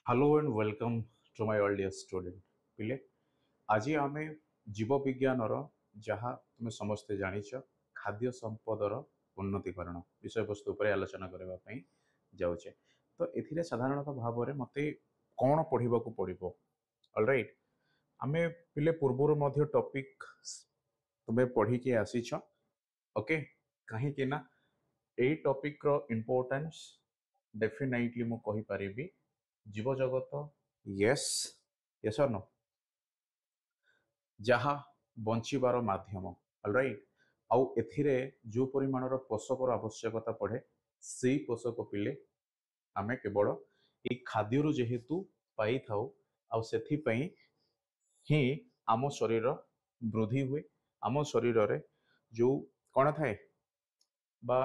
Hello and welcome to my all dear student पिले आज आम जीव विज्ञान जहाँ तुम समस्ते जानिछ खाद्य संपदर उन्नतिकरण विषय वस्तु पर आलोचना करने जाऊे तो ए साधारणतः भाव में मत कौन पढ़ा पड़ो अलराइट आम पिले पूर्वर टॉपिक तुम्हें पढ़ी के आसीछ ओके कहीं ना यही टॉपिक रो इम्पोर्टेंस डेफिनेटली मु कहि परिबी जीव जगत यस यस और नो जहाँ बंचिबार माध्यम अलराइट आउ एथिरे जो परिमाणर पोषकर आवश्यकता पड़े से पोषक पिले आमे केवल ये खाद्य जेहेतु पाई थाउ आउ सेथिपई ही आम शरीर वृद्धि हुए आम शरीर रे जो कौन थाए बा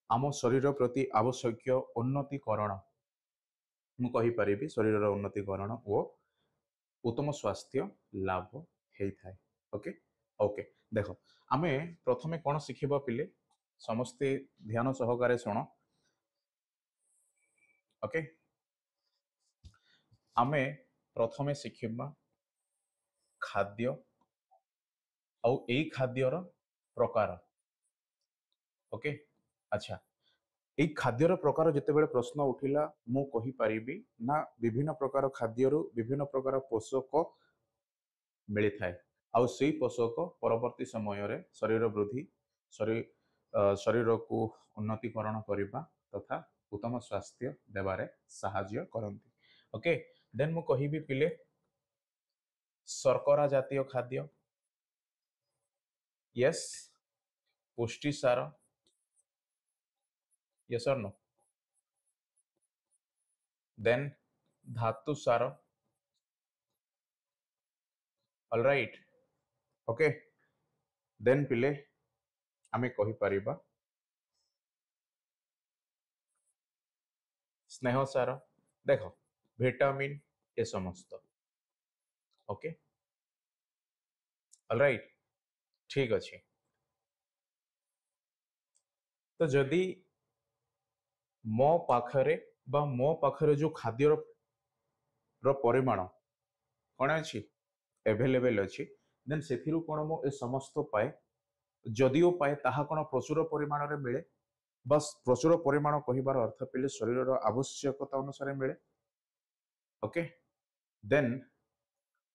आम शरीर प्रति आवश्यक उन्नतिकरण मु कहि परिबी शरीर उन्नतिकरण और उत्तम स्वास्थ्य लाभ होता है ओके ओके देख आमे प्रथमे कौन शिखिबा पिले समस्ते ध्यान सहकारे शुण ओके आमे प्रथमे शिखिबा खाद्य आउ एई खाद्यर प्रकार ओके अच्छा एई खाद्यर प्रकार जेतेबेले प्रश्न उठिला मु कहि परिबी ना विभिन्न प्रकार खाद्यरु विभिन्न प्रकार पोषक मिली थाए आउ से पोषक परवर्ती समय रे शरीर वृद्धि शरीर को उन्नतिकरण करने तथा उत्तम स्वास्थ्य देवारे साहाय्य करती ओके देन मु कहिबी पिले शर्करा जातीय खाद्य यस पुष्टि सार यस और नो देन धातु सार ऑलराइट ओके देन पिले आमे कहि परिबा स्नेह सार देख विटामिन ए समस्त ओके ऑलराइट ठीक अच्छे तो जदि मो पाखरे बा मो पाखरे जो खाद्यर परिमाण कौन अच्छी एभेलेबल अच्छी देन से कौन मो ए समस्त पाए जदिओ पाए ताहा कौन प्रचुर परिमाण रे मिले बस प्रचुर परिमाण कहिबार अर्थ पिले शरीर आवश्यकता अनुसार मिले ओके देन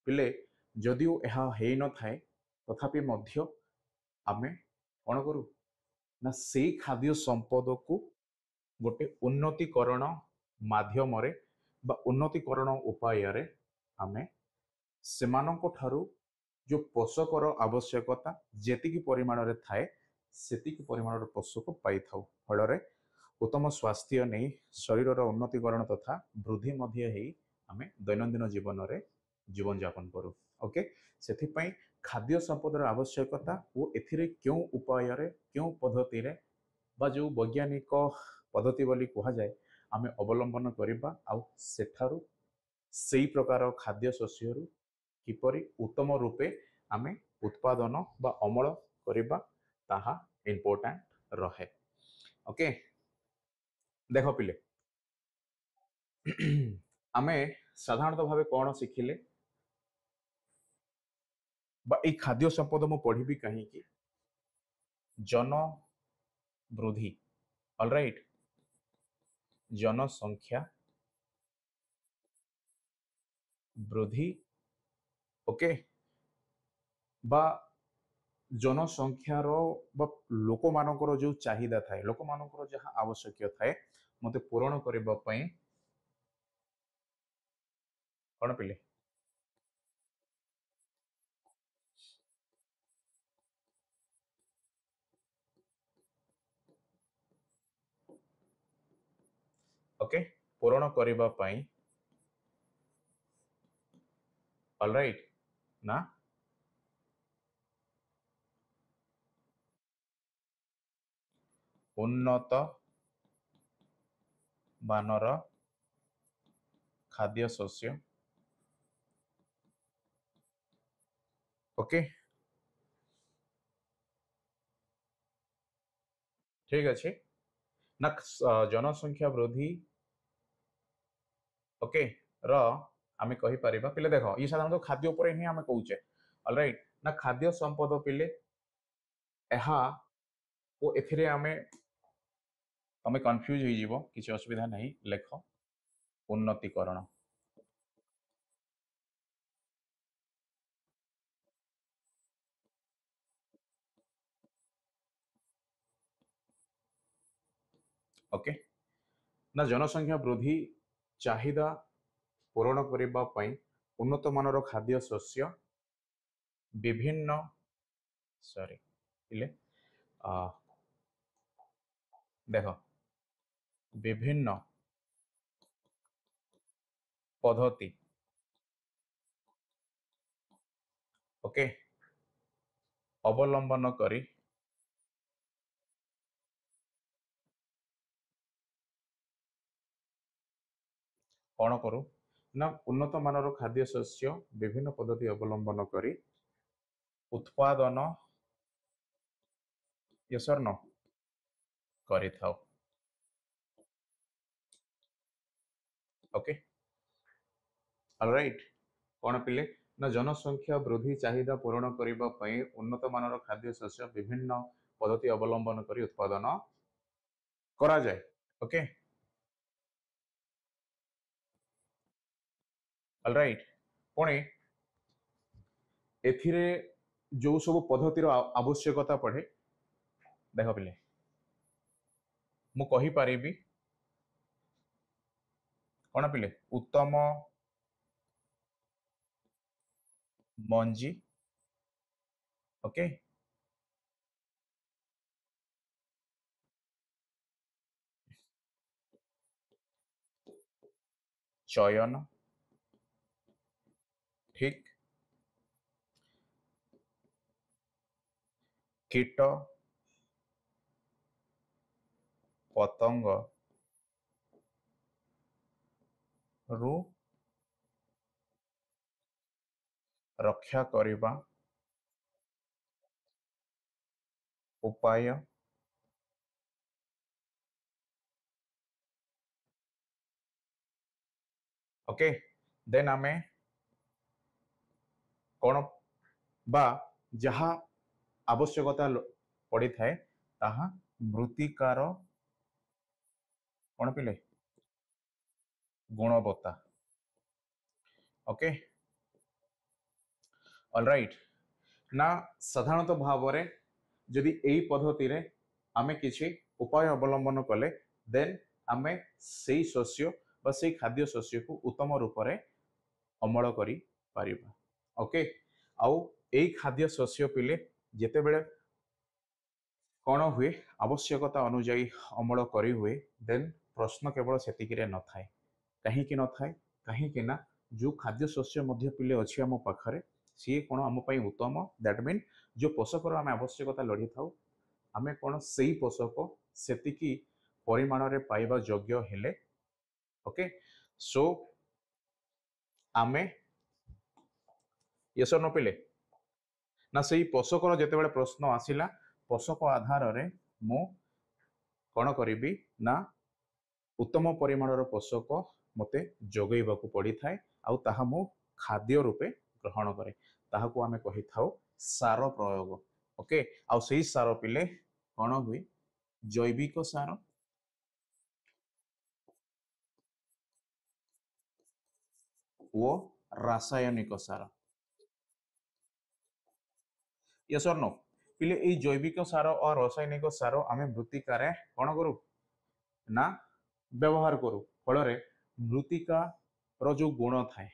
पिले जदिओ यह है न थाए तथापि मध्य आमे कौन करू ना से खाद्य संपद को गोटे उन्नतिकरण माध्यम रे बा उन्नतिकरण उपाय रे आमे सेमानक ठारू जो पोषकर आवश्यकता जेतिकी परिमाण रे थाए सेतिकी परिमाण पोषक पाई थाउ फल उत्तम स्वास्थ्य नहीं शरीर उन्नतिकरण तथा वृद्धि मध्य है आमे दैनंदिन जीवन रे जीवन यापन करू ओके सेथिपई खाद्य संपदर आवश्यकता और एथिरे क्यों उपाय रे क्यों पद्धति रे बा जो वैज्ञानिक पद्धति बोली कहा जाए आमे अवलंबन करबा आउ सेठारू सेई प्रकार खाद्य शस्य किपरि उत्तम रूपे आमे उत्पादन बा अमल करबा ताहा इम्पोर्टेंट रहे ओके देख पिले आमे साधारणतः भावे कौन शिखिले बा ई खाद्य संपद मु पढ़ी कहीं जन वृद्धि ऑलराइट जनसंख्या वृद्धि ओके बा जनसंख्यार लोक मानकर जो चाहिदा थाए लोक मानकर जहाँ आवश्यक थाए मते पूरण करबा पई कौन पिले ओके पूरण करबा पई ऑलराइट ना उन्नत मानर खाद्य शस्य ओके ठीक अच्छे ना जनसंख्या वृद्धि ओके ର आमे कहि परिबा पिले देखो ये साधारणतः खाद्य उपर ही आमे कहूचे ऑलराइट ना खाद्य संपद पिले एहा ओ एथिरे आमे तमे कंफ्यूज हो जीवो किसी असुविधा नहीं लेख उन्नतिकरण ओके ना जनसंख्या वृद्धि चाहिदा पूरण करबा पई उन्नत मानर खाद्य शस्य विभिन्न सॉरी इले देखो विभिन्न पद्धति ओके अवलंबन करी कौन करू ना उन्नत मानर खाद्य शस्य विभिन्न पद्धति अवलंबन करी उत्पादन यस और नो करि थाओ ओके ऑलराइट कौन पिले ना जनसंख्या वृद्धि चाहिदा पूरण करबा पई उन्नत मानर खाद्य शस्य विभिन्न पद्धति अवलंबन करी उत्पादन करा जाए ओके ऑलराइट पुणी एथिरे जो सब पद्धतिर आवश्यकता पड़े देख पिले मु कहि परिबी कौन पिले उत्तम मंजी ओके चयन ठीक कीट पतंग रु रक्षा करिबा उपाय ओके देन आमे कौन बा जहा आवश्यकता पड़ी थाए ताहा मृत्तिकार कौन पिले गुणवत्ता ओके ऑलराइट ना साधारणतः भाव में जदि यही पद्धति रे आमे किछि उपाय अवलंबन कले देन आमे सेई शस्य बा सेई खाद्य शस्य को उत्तम रूप रे अमल करी पारिबा ओके आउ एई खाद्य शस्य पिले जेते बेले कौन हुए आवश्यकता अनुजाई अमल करी हुए देन प्रश्न केवल सेतिकी रे न थाए कहीं न थाए कहीं ना जो खाद्य शस्य मध्य पिले अच्छी आम पाखरे सी कौन आम उत्तम दैट मीन जो पोषकर आम आवश्यकता लड़ी था आम कौन से पोषक सेतिकी परिमाण रे पाइबा योग्य हेले ओके सो आमे यस न पिले ना से पोषकर जिते प्रश्न आसिला पोषक आधार रे मु कौन करी ना उत्तम परिमाणर पोषक मते जोगैबा को पड़ी थाए आउ ताहा मु खाद्य रूपे ग्रहण करे ताहाको आमे कहि थाउ सार प्रयोग ओके आउ सेही सार पिले कौन हुए जैविक सार ओ रासायनिक सार यस और नो पिले ए जैविक सार और रासायनिक सार आमे मृत्तिका रे कौन करू ना व्यवहार करू फल मृत्तिका रो जो गुण थाए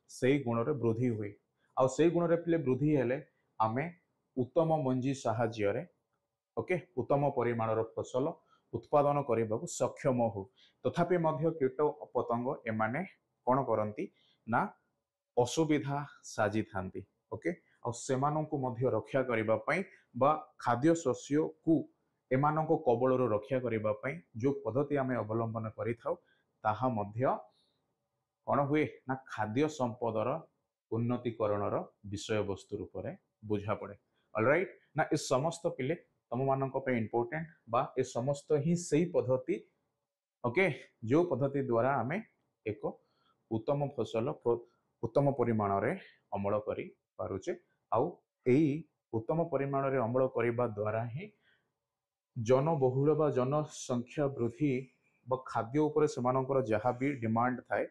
से गुण रे वृद्धि हुए आउ से गुण रे पिले वृद्धि हेले आमे उत्तम मंजी साहाय्य ओके उत्तम परिमाणर फसल उत्पादन करने को सक्षम हो तथापि मध्य कीट पतंग एमाने कौन करती ना असुविधा साजी थांती ओके आ सेमानंकु मध्य रक्षा करबा पई बा खाद्य शस्य को एमानंको कबलरो रक्षा करबा पई जो पद्धति आमे अवलंबन करि थाउ ताहा मध्य कौन हुए ना खाद्य संपदर उन्नतिकरणर विषय वस्तु रूप में बुझा पड़े ऑलराइट ना इस समस्त पिले तुम मानक पे इम्पोर्टेंट बा ए समस्त ही सही पद्धति ओके जो पद्धति द्वारा आमे एक उत्तम फसल उत्तम परिमाण रे अमल करि पारुचे आउ एई उत्तम परिमाण रे अमल करबा द्वारा ही जनबहुल बा जनसंख्या वृद्धि बा खाद्य उपरे सेमानकर जहाँ भी डिमांड थाए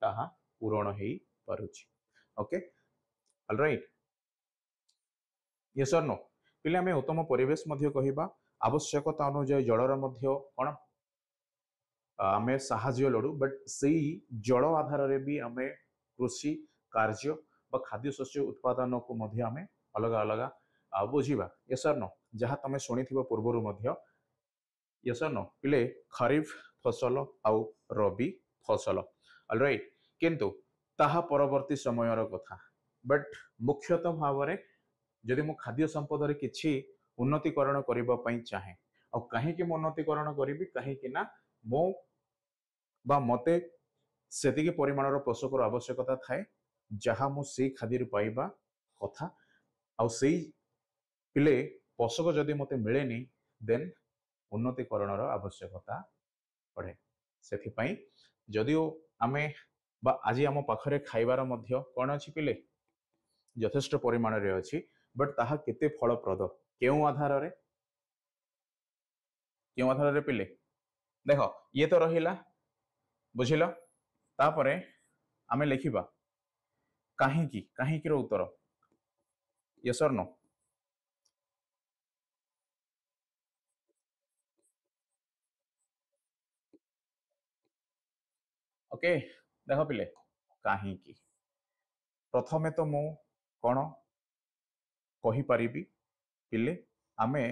ताहा पूरण हेई पारुची okay alright yes or no पिले आमे उत्तम परिवेश मध्य कहिबा आवश्यकता अनुसार जलर मध्य कोन आमे साहाଯ୍य लडू बट सेई जल आधार रे भी आमे कृषि कार्य बा खाद्य शस्य उत्पादन को मध्य आमे अलग अलग बुझीबा यस और नो जहाँ तमे शुणिथिबो पूर्वरु मध्य यस और नो पिले खरीफ फसल आउ रबी फसल ऑलराइट किंतु ताहा परवर्ती समयर कथा बट मुख्यतः भाव में जदि मु खाद्य संपद रे किछि उन्नतिकरण करबा पई चाहे और कहीं कि उन्नतिकरण करी कहीं ना मो बा मते सेतिके परिमाणर पोषकर आवश्यकता थाए जहाँ मु से खाद्य पाइबा कथा आउ सेई पिले पोषक जदि मते मिलेनी देन उन्नतिकरणर आवश्यकता पड़े से जदिओ आमे बा आज आम पाखरे खाइबार मध्य कौन अच्छी पिले यथेष्ट परिमाण रे अच्छी बट ताहा केते फलप्रद केउ आधार रे पिले देख ये तो रहिला बुझिल तापरे आमे लिखिबा काहींकी रो उत्तर यस और नो ओके देख पिले काहींकी प्रथमे तो मु कौन कही परिबी पिले आमे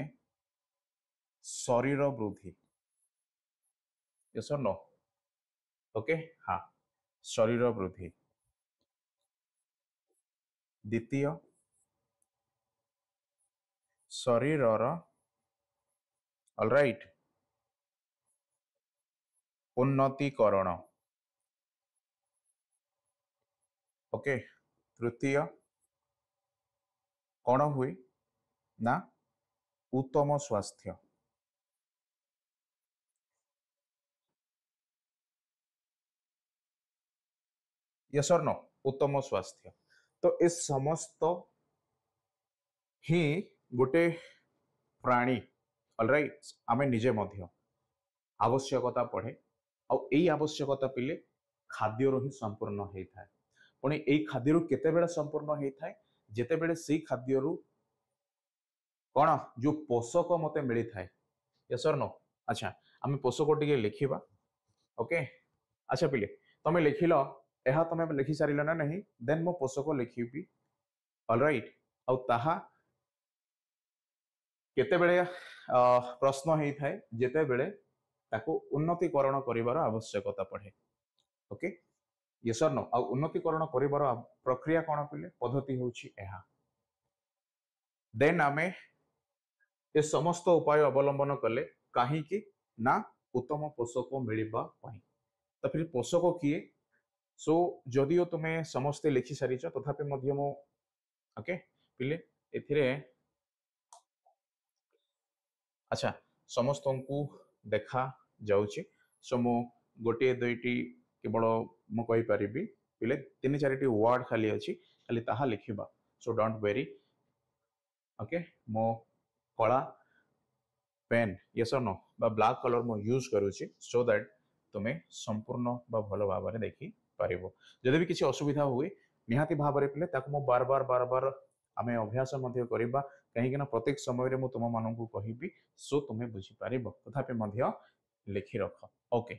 शरीर वृद्धि यस और नो ओके हाँ शरीर वृद्धि द्वितीय शरीरर ऑलराइट उन्नतिकरण ओके तृतीय कौन हुए ना उत्तम स्वास्थ्य यस और नो उत्तम स्वास्थ्य तो इस समस्त ही गोटे प्राणी ऑलराइट आमे निजे मध्य आवश्यकता पड़े आउ एई आवश्यकता पिले खाद्य ही संपूर्ण होता है पुणी एई खाद्य केते संपूर्ण होता है जेते बेले से खाद्य कौन जो पोषक मते मिली थाए यस और नो अच्छा आमे पोषक टिके लिखिबा ओके अच्छा पिले तमे लिखिल यह तमे लिखि सारिल ना नहीं देन मो पोषक लिखिबी ऑलराइट आउ ताहा केते बेले प्रश्न हेई थाए जेते बेले ताको उन्नतिकरण करिवार आवश्यकता पड़े ओके यस और नो आ उन्नतिकरण करिवार प्रक्रिया कौन पिले पद्धति होछि एहा देन आमे ए समस्त उपाय अवलंबन कले कहीं ना उत्तम पोषक मिलवा तो फिर पोषक किए सो जदिओ तुम्हें समस्ते लिखि सारी तथापि मो ओके पिले एथिरे अच्छा समस्त को देखा जाउछि सो मो गोटे दुईटी केवल मु कहि परिबी पिले तीन चारिटी वर्ड खाली अछि खाली ताहा लिखिबा सो डोंट वेरी ओके मो कला पेन यस और नो बा ब्लैक कलर मो यूज करूची सो दैट तुम्हें संपूर्ण बा भलो भाव में देखि पारिबो जदि भी किसी असुविधा हुए निहाती भाव में पिले ताको मो बार बार आमे अभ्यास मध्य करिबा कहीं ना प्रत्येक समय रे मु तुम माननकु कहिबी सो तुम्हें बुझी पारिबो तथापि मध्य लिखि रख ओके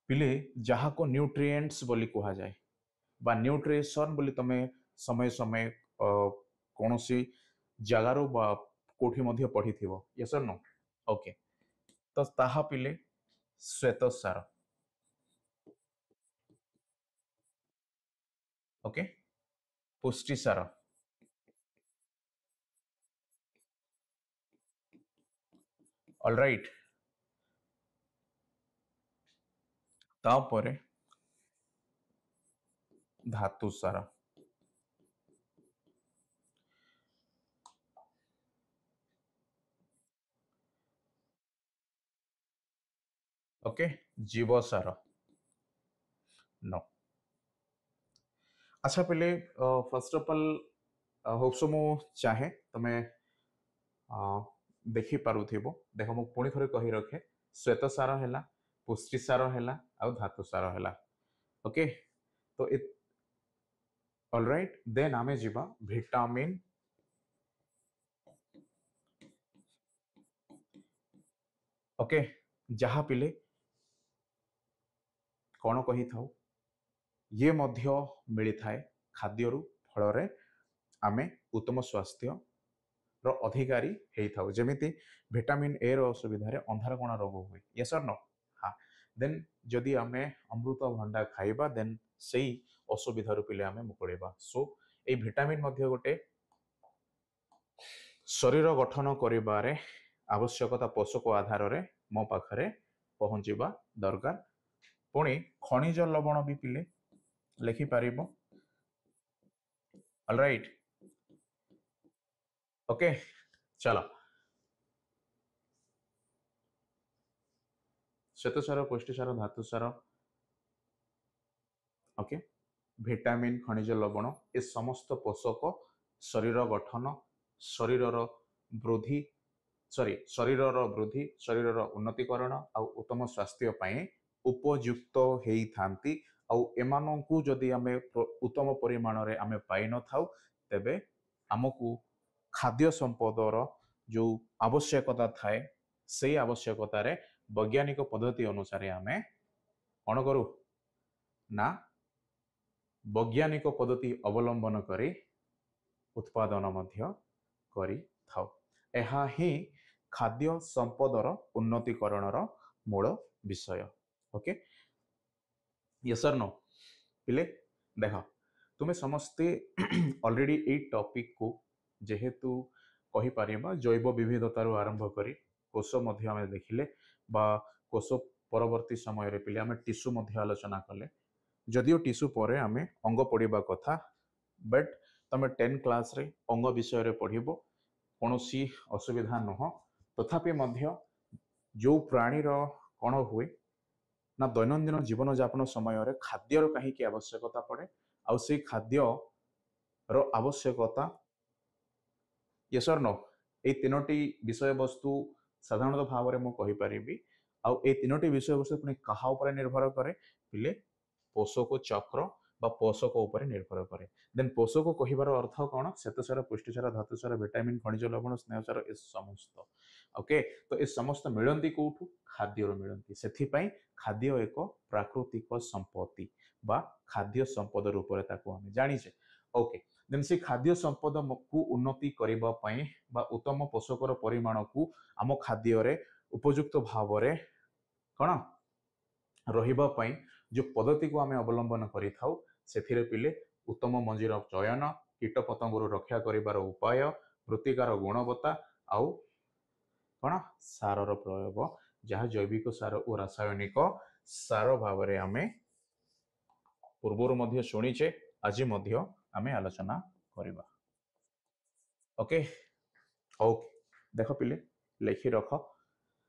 पिले जहाँ को न्यूट्रिएंट्स बोली कहा जाए बा न्यूट्रिशन बोली तमे समय समय कौन सी जगार बा कोठी मध्य पढ़ी थिबो यस और नो ओके तो ताहा पिले श्वेत सार ओके पुष्टि सार ऑलराइट तापरे धातु सार ओके जीवसार नो अच्छा पहले फर्स्ट ऑफ ऑल होप्स मु चाहे तमे देखि पारुथिबो देखो मु पुणी थरे कहि रखे श्वेत सार हैला पुष्टि सार हैला आ धातु सार हैला ओके तो इट ऑलराइट देन आमे जिबा विटामिन ओके जहा पिले कौन कही था ये मध्य मिली थाए खाद्यरु फल आमे उत्तम स्वास्थ्य रो अधिकारी हेई थाउ जेमिति विटामिन ए रो असुविधा रे अंधार कोण रोग हुए यस और नो हाँ देन जदि आमे अमृत भंडा खाइबा देन सेई असुविधा रु पिले आमे मुकुळेबा सो ए विटामिन मध्य गोटे शरीर गठन करिबारे आवश्यकता पोषक आधार रे मो पाखरे पहुंचीबा दरकार पुणी खनिज लवण भी पिले लिखि पारिबो ऑलराइट ओके चलो श्वेतसार पुष्टिसार धातुसार ओके विटामिन खनिज लवण ए समस्त पोषक शरीर गठन शरीर वृद्धि सॉरी शरीर वृद्धि शरीर उन्नतिकरण आ उत्तम स्वास्थ्य पाए उपयुक्त हेई थांती आउ एमानंकु जदि आमे उत्तम परिमाण रे आमे पाई न थाउ तेबे हमकु खाद्य संपदर जो आवश्यकता थाए से आवश्यकता रे वैज्ञानिक पद्धति अनुसार आमे कौन करू ना वैज्ञानिक पद्धति अवलंबन करी उत्पादन मध्य करी थाउ एहा ही खाद्य संपदर उन्नतिकरणर मूल विषय ओके यस और नो पिले देख तुमे समस्ते ऑलरेडी ए टॉपिक को जेहेतु कहि परिबा जैव विविधतार आरंभ करी कोष मध्य आमे देखिले बा कोष परवर्ती समय रे पिले आमे टिश्यू मध्य आलोचना कले जदियो टिश्यू परे आमे अंग पढ़िबा कथा बट तमे 10 क्लास रे अंग विषय रे पढ़िबो कोनोसी असुविधा नह तथापि मध्य जो प्राणी रो कोन हुए ना दैनंदिन जीवन यापन समय रे खाद्यर कहीं आवश्यकता पड़े आउ से खाद्य रो आवश्यकता यस और नो ए तीनोटी विषय वस्तु साधारणतः भाव में मुझे कहीपरि आउ ए तीनोटी विषय वस्तु पुणी कहा ऊपर निर्भर करे पिले पोषक चक्र बा पोषक ऊपर निर्भर करे देन पोषक कहिबार अर्थ कौन श्वेतसार पुष्टिसार धातुसार विटामिन खनिज लवण स्नेहसार ए समस्त ओके तो ए समस्त मिलती कौटू खाद्य मिलती से खाद्य एक प्राकृतिक संपत्ति बा खाद्य संपद रूप में आम जाचे ओके देन से खाद्य संपद को उन्नति करबा पई बा उत्तम पोषकर परिमाण को आम खाद्य रे उपयुक्त भाव रे कौन रहिबा पई जो पद्धति को आम अवलंबन करि थाउ सेथिरे पिले उत्तम मंजीर चयन कीट पतंग रक्षा करिबार उपाय मृत्तिकार गुणवत्ता आउ कौन सारर प्रयोग जहाँ जैविक सार और रासायनिक सार भाव में आम पूर्वर मध्य शुणीचे आज मध्य आमे आलोचना करिबा ओके ओके देख पिले लिखि रख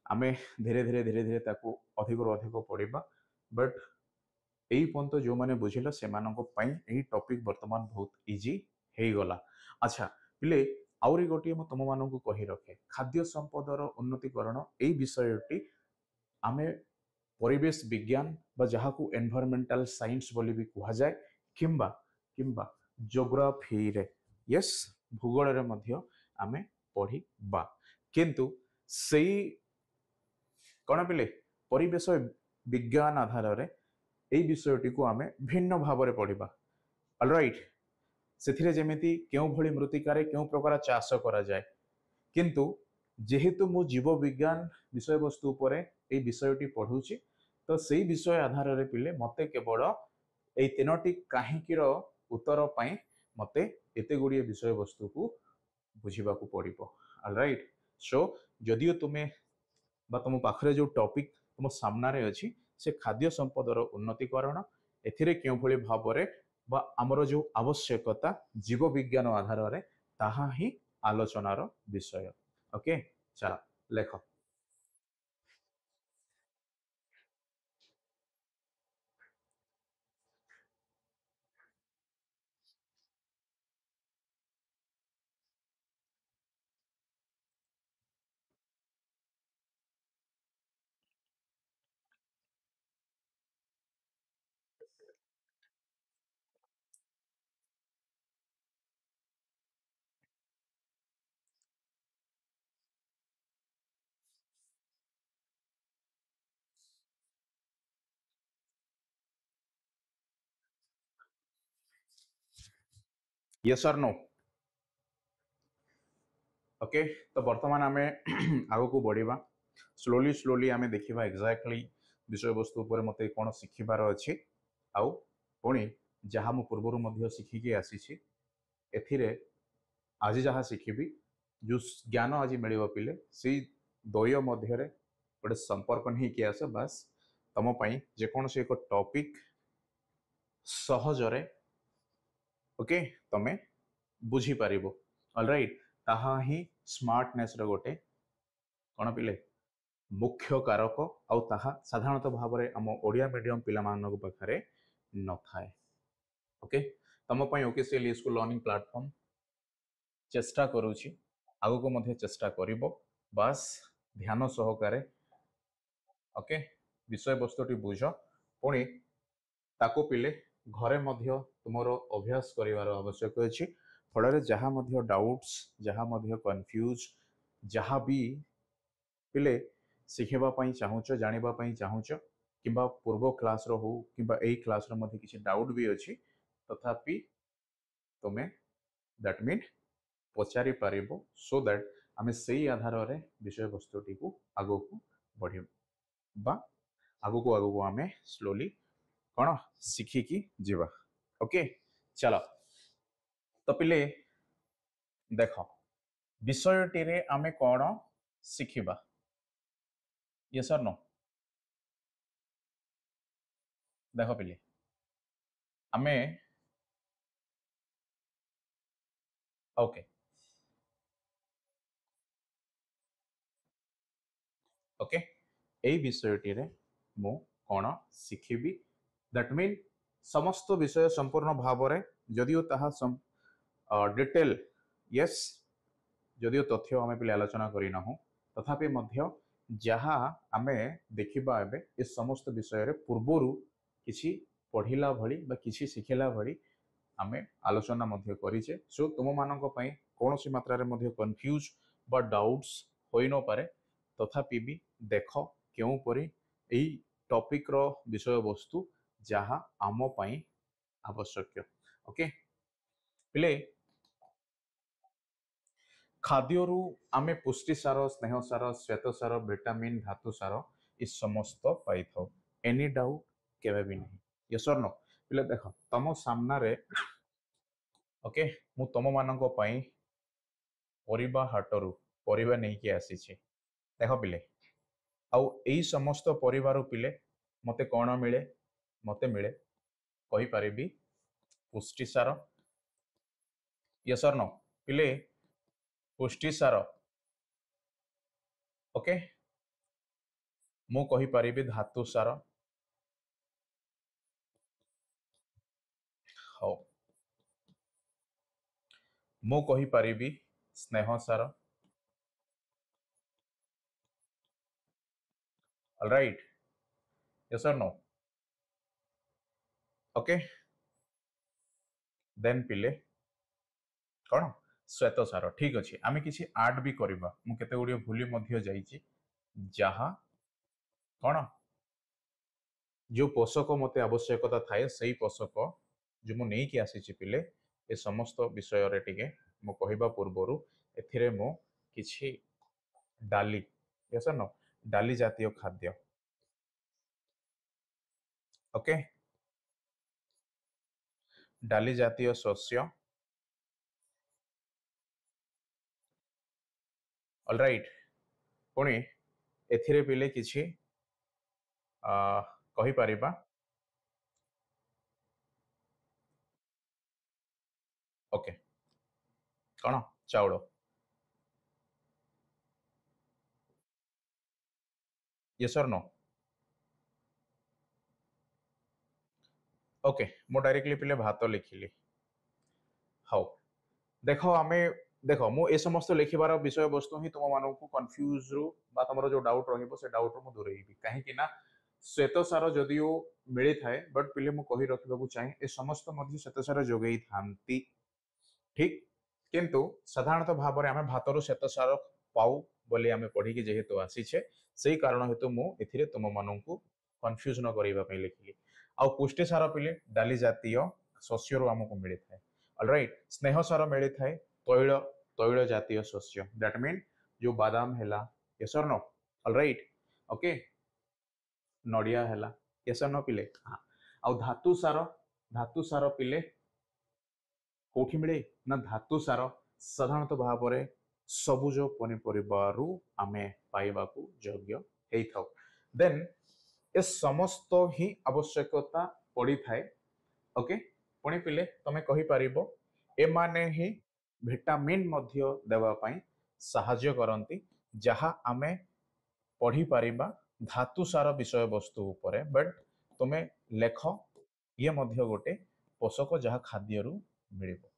आमे धीरे धीरे धीरे धीरे ताकू अधिक अधिक पढ़ा बट यही पर्यंत जो मैंने बुझिल से टॉपिक वर्तमान बहुत इजी हो गला अच्छा पिले आउरी गोटे मैं तुम मानू कही रखे खाद्य संपदर उन्नतिकरण यही विषयटी आमे परिवेश विज्ञान बा जहाँ को एनवायरमेंटल साइंस बोली भी कहा जाए किंबा किंबा ज्योग्राफी रे यस भूगोल रे मध्य आमे पढ़िबा किंतु सेई कौन पिले परिवेश विज्ञान आधार रे एई विषयटी को आमे भिन्न भाव में पढ़िबा ऑलराइट सेथिरे जेमिति केउ भली मृत्तिकारे केउ प्रकार चाष करा जाए किंतु जेहेतु मु जीव विज्ञान विषय वस्तु उपरे ए विषयटी पढ़ुची तो सेई विषय आधार रे पिले मते केवल ए तीनोटी काहीकिर उत्तर पाई मते एते गुड़िए विषय वस्तु को बुझीबा को पड़िबो ऑलराइट सो जदियो तुमे बा तुम पाखरे जो टॉपिक तुम सामना रे अछि से खाद्य संपदर उन्नतिकरण एथिरे केउ भली भाव रे बा हमर जो आवश्यकता जीव विज्ञान आधार रे ताहा ही आलोचनार विषय ओके चला लेख यस और नो? ओके, तो वर्तमान आम आग को बढ़ा स्लोली स्लोली आम देखा एक्जाक्टली विषय वस्तु पर मत कौन शिखबार अच्छी आउ पुणी जहाँ मु पूर्वर शिखिकी आसी एथिरे आज जहाँ शिखी जो ज्ञान आज मिल पिले से द्वय मध्य गोटे संपर्क नहीं कि आसे बास तुम जेकोसी एक टॉपिक सहजरे ओके तमें बुझी पारिबो ऑलराइट ताहा ही स्मार्टनेस रो गोटे कौन पिले मुख्य कारक आउ ताहा साधारणतः भाव में आम ओडिया मीडियम पिला मानक पाखरे न थाए ओके तुम ओकेसीएल स्कूल लर्निंग प्लेटफॉर्म चेष्टा करुछि आगो को मध्य चेष्टा करिवो बास ध्यान सहकारे ओके विषय वस्तुटी बुझ पुणी ताको पिले घरे मध्य तुमर अभ्यास करिवार आवश्यक अछि फल जहाँ मध्य डाउट्स जहाँ मध्य कंफ्यूज जहाँ भी पिले शिखेबा पई चाहूच जानिबा पई चाहूच किंबा पूर्व क्लास रो हो किंबा एई क्लास रो मध्य किछि डाउट भी अछि तथापि तुमे दैट मीन पचारि पारिबो सो दैट आमे सेई आधार रे विषय वस्तुटी को आगो को बढ़िबो बा आगो को आमे स्लोली कौन शिखिकी जीवा ओके चलो तो पिले देख विषयटी रे आमे कौन शिखिबा यस और नो देख पिले आमे ओके ओके एई विषयटी रे मु कौन शिखिबी दैट मीन समस्त विषय संपूर्ण भाव में जदियो ताहा डिटेल यस जदियो तथ्य आम पे आलोचना करना तथापि मध्य जहाँ आमे देखिबा एबे ए समस्त विषय रे पूर्वरु किछि पढ़िला भली बा किछि शिखिला भली आमे आलोचना मध्य करिचे सो तुम मानक पई कोनोसी मात्रा रे मध्य कंफ्यूज बा डाउट्स होई न पारे तथापि भी देख केउ परी एई टॉपिक रो विषय वस्तु जहाँ आम पई आवश्यक ओके पिले खाद्यरू आमे पुष्टि सार स्नेह सार श्वेत सार विटामिन धातु सार इ समस्त पाई था एनी डाउट केवे भी नहीं यस और नो पिले देख तम सामना रे ओके मु तम मानक पई परिबा हाटरू परिबा नहीं कि आसी छी देख पिले आउ एई समस्त परिवार पिले मते कोन मिले मते मिले कहि परिबी पुष्टि सार यस और नो पिले पुष्टि सार ओके मु कहि परिबी धातु सार हो मु कहि परिबी स्नेह सार alright yes or no okay then पिले कौन श्वेत सार ठीक अच्छे आम किसी आड भी करवा मु केते गुड़िए भूली मध्य जाइछि जहाँ कौन जो पोषक मत आवश्यकता थाए सही पोषक जो मु नहीं कि आसी पिले ए समस्त विषय रे टिके मु कहबा पूर्वरु एथिरे मु किछि डाली यस नो डाली जातीय खाद्य ओके डाली जातीय शस्य ऑलराइट पुणी एथिरे पिले किछि कहि परिबा ओके कौन चाउल यस और नो ओके मु डायरेक्टली पिले भात लिखिली हाउ देख आमे देख मु ए समस्त लिखिबार विषय वस्तु ही तुम मानक कंफ्यूज रु बा तुम जो डाउट रहिबो से डाउट रु मु दूरेबी कहीं ना श्वेत सार जदियो मिली थाए बट पिले मु कहि रखिबाकू चाहे ए समस्त मध्य श्वेत सार जोगई थांती ठीक किंतु साधारणतः भाव में आम भातर श्वेत सार पाऊ बोली आम पढ़ी जेहेतु आसीचे से कारण हेतु मु एथिरे तुम मानक कन्फ्यूज न करबा पई लिखिली आ पुष्टि सार पिले डाली जातीय शस्यरू आमको मिली थाए ऑलराइट स्नेह सार मिली थाए तैल तैल जातीय शस्य दैट मीन जो बादाम हैला yes or know alright okay Nadia हैला यस और नो पिले हाँ आउ धातु सार पिले कौटी मिले ना धातु सार साधारणतः भाव में सबुज पनीपरिबारू आमे पाइबाकू योग्य हेई थाउ देन ए समस्त ही आवश्यकता पड़ी थाए ओके पुणी पिले तमे कहि पारिबो ए माने ही विटामिन मध्य देवा पई सहाय्य करंती जहा आमे पढ़ी पारिबा धातु सार विषय वस्तु उपरे बट तुमे लेख ये मध्य गोटे पोषक जहा खाद्य रु मिलिबो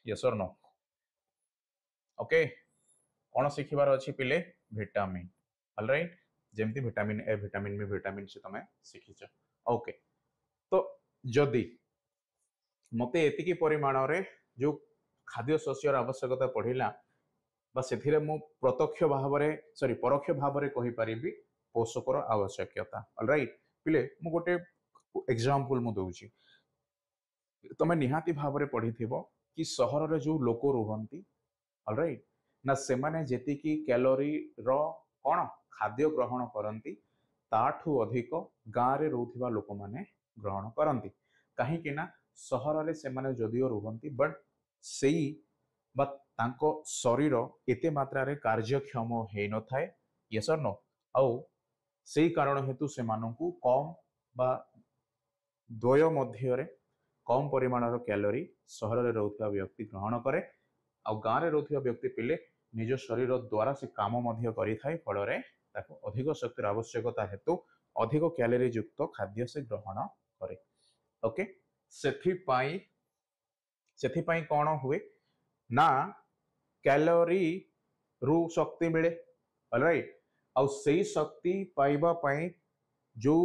यस और नो ओके कौन शिखिबार अछि पिले विटामिन ऑलराइट जेमती vitamin A vitamin B vitamin C तमे शिखिछ ओके तो जदि मते एतिकी परिमाण रे जो खाद्य शस्यर आवश्यकता पढ़िला बा सेथिरे मु प्रत्यक्ष भाव रे सॉरी परोक्ष भाव रे कहि परिबी पोषकर आवश्यकता ऑलराइट पिले मु गोटे एग्जांपल मु दउची तमे निहाती भाव रे पढ़िथिबो कि सहर रे जो लोक रुहंती ऑलराइट ना से माने जेतिकी कैलोरी रो कोन खाद्य ग्रहण करंती ताठू अधिक गाँ रे रहउथिबा लोक माने ग्रहण करंती काहे कि ना सहर रे से माने जदियो रुहंती बट सेई बा तांको शरीर एते मात्रा रे कार्यक्षम हे न थाए यस और नो आउ सेई कारण हेतु से माननकु कम बा द्वय मध्य रे कम परिमाणर कैलोरी सहर रे रहउथिबा व्यक्ति ग्रहण करे आउ गाँ रे रहउथिबा व्यक्ति पिले निज शरीर द्वारा से काम मध्य करि थाए फल रे ताको अधिक शक्तिर आवश्यकता हेतु अधिक कैलोरी युक्त खाद्य से ग्रहण करे ओके सेथि पाई कोन हुए ना कैलोरी रु शक्ति मिले ऑलराइट आउ सेई शक्ति पाइबा पाई जो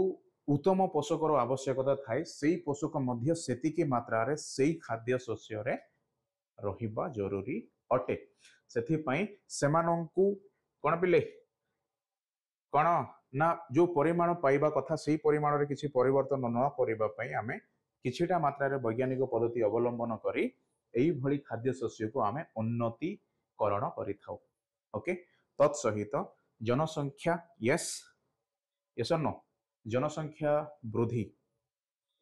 उत्तम पोषकर आवश्यकता थाए सेई पोषक मध्य सेतिकी मात्रा रे सेई खाद्य शस्य रे रहिबा जरूरी अटे सेथि पाई सेमानंकु कोन पिले कोन ना जो परिमाण पाइबा कथा सेई परिमाण रे किछि परिवर्तन न करिबा पाई आमे किछिटा मात्रा रे वैज्ञानिक पद्धति अवलंबन करी एई भली खाद्य शस्य को आमे उन्नति करण करि थाउ ओके तत्सहित जनसंख्या यस यस नो जनसंख्या वृद्धि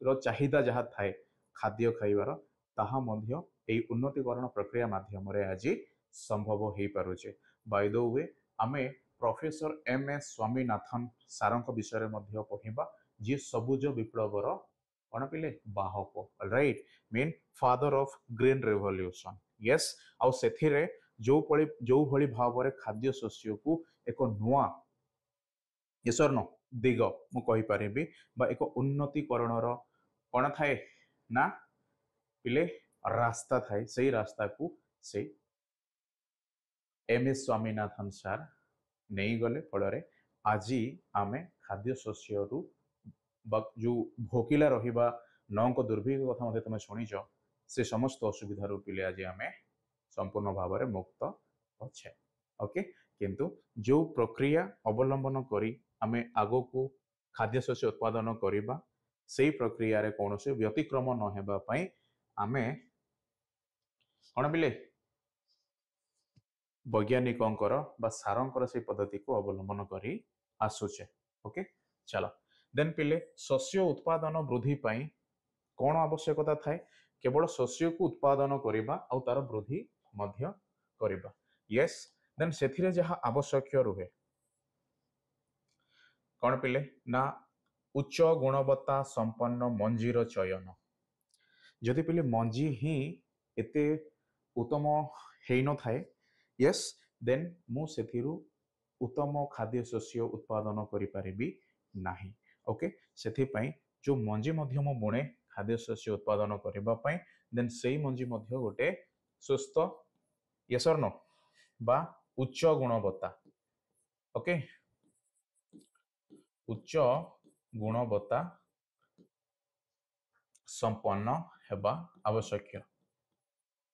रो चाहिदा जहा थाए खाद्य खाइबार ताहा मध्य एई उन्नतिकरण प्रक्रिया माध्यम रे आज संभव हो पारुचे बाय द वे आमे प्रोफेसर एम एस स्वामीनाथन सारंक विषय मध्य पढ़िबा जे सबुज विप्लवर कौन पिले बाहक alright mean father of Green Revolution yes आउ सेथिरे जो भली भाव रे खाद्य शस्य को एक नुआ यस और नो दिग मु कहि परिबी बा एक उन्नतिकरणर कौन थाए ना पिले रास्ता थाए सेई रास्ता को से एम एस स्वामीनाथन सार नहीं गले फल आज आमे खाद्य शस्य रु जो भोकिला रहिबा नौक दुर्भिक्ष कथा मते तमे शुणिच से समस्त असुविधा रु पिले आज आमे संपूर्ण भाव में मुक्त अच्छे ओके किंतु जो प्रक्रिया अवलंबन करी आमे आगो को खाद्य शस्य उत्पादन करिबा सेई प्रक्रिया रे कोनोसे व्यतिक्रम न हेबा पई आमे कोन बिले वैज्ञानिकंकर बा सारंकर से पद्धति को अवलंबन करी आसुचे ओके चलो देन पिले शस्य उत्पादन वृद्धि पाई कौन आवश्यकता थाए केवल शस्य को उत्पादन करिबा आ तार वृद्धि मध्य करिबा यस देन सेथिरे जहा आवश्यक रुहे कौन पिले ना उच्च गुणवत्ता संपन्न मंजीर चयन जदि पिले मंजी ही एते उत्तम हेई न थाए यस देन मु सेथिरु उत्तम खाद्य शस्य उत्पादन करि परिबी नाही ओके सेथि पई जो मंजी मध्य मु बुणे खाद्य शस्य उत्पादन करबा पई देन सेई मंजी मध्य गोटे सुस्थ यस और नो बा उच्च गुणवत्ता ओके उच्च गुणवत्ता संपन्न हेबा आवश्यक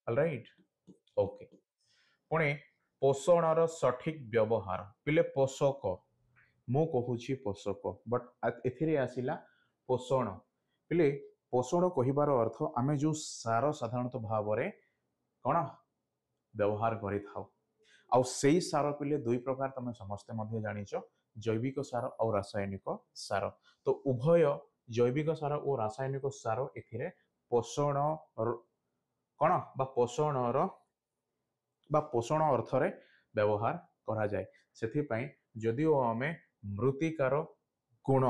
ऑलराइट ओके पुणे पोषणर सठिक व्यवहार पिले पोषक मु कहूची पोषक बट एथिरे आसिला पोषण पिले पोषण कहिबार अर्थ आमे जो सार साधारणतः भाव में कौन व्यवहार करिथाउ आउ सेई सार पिले दुई प्रकार तुम समस्ते जानिच जैविक सार और रासायनिक सार तो उभय जैविक सार और रासायनिक सार एथिरे पोषण कौन पोषण अर्थ रे व्यवहार करा जाए सेथिपाई जदिओ आमे मृत्तिकार गुण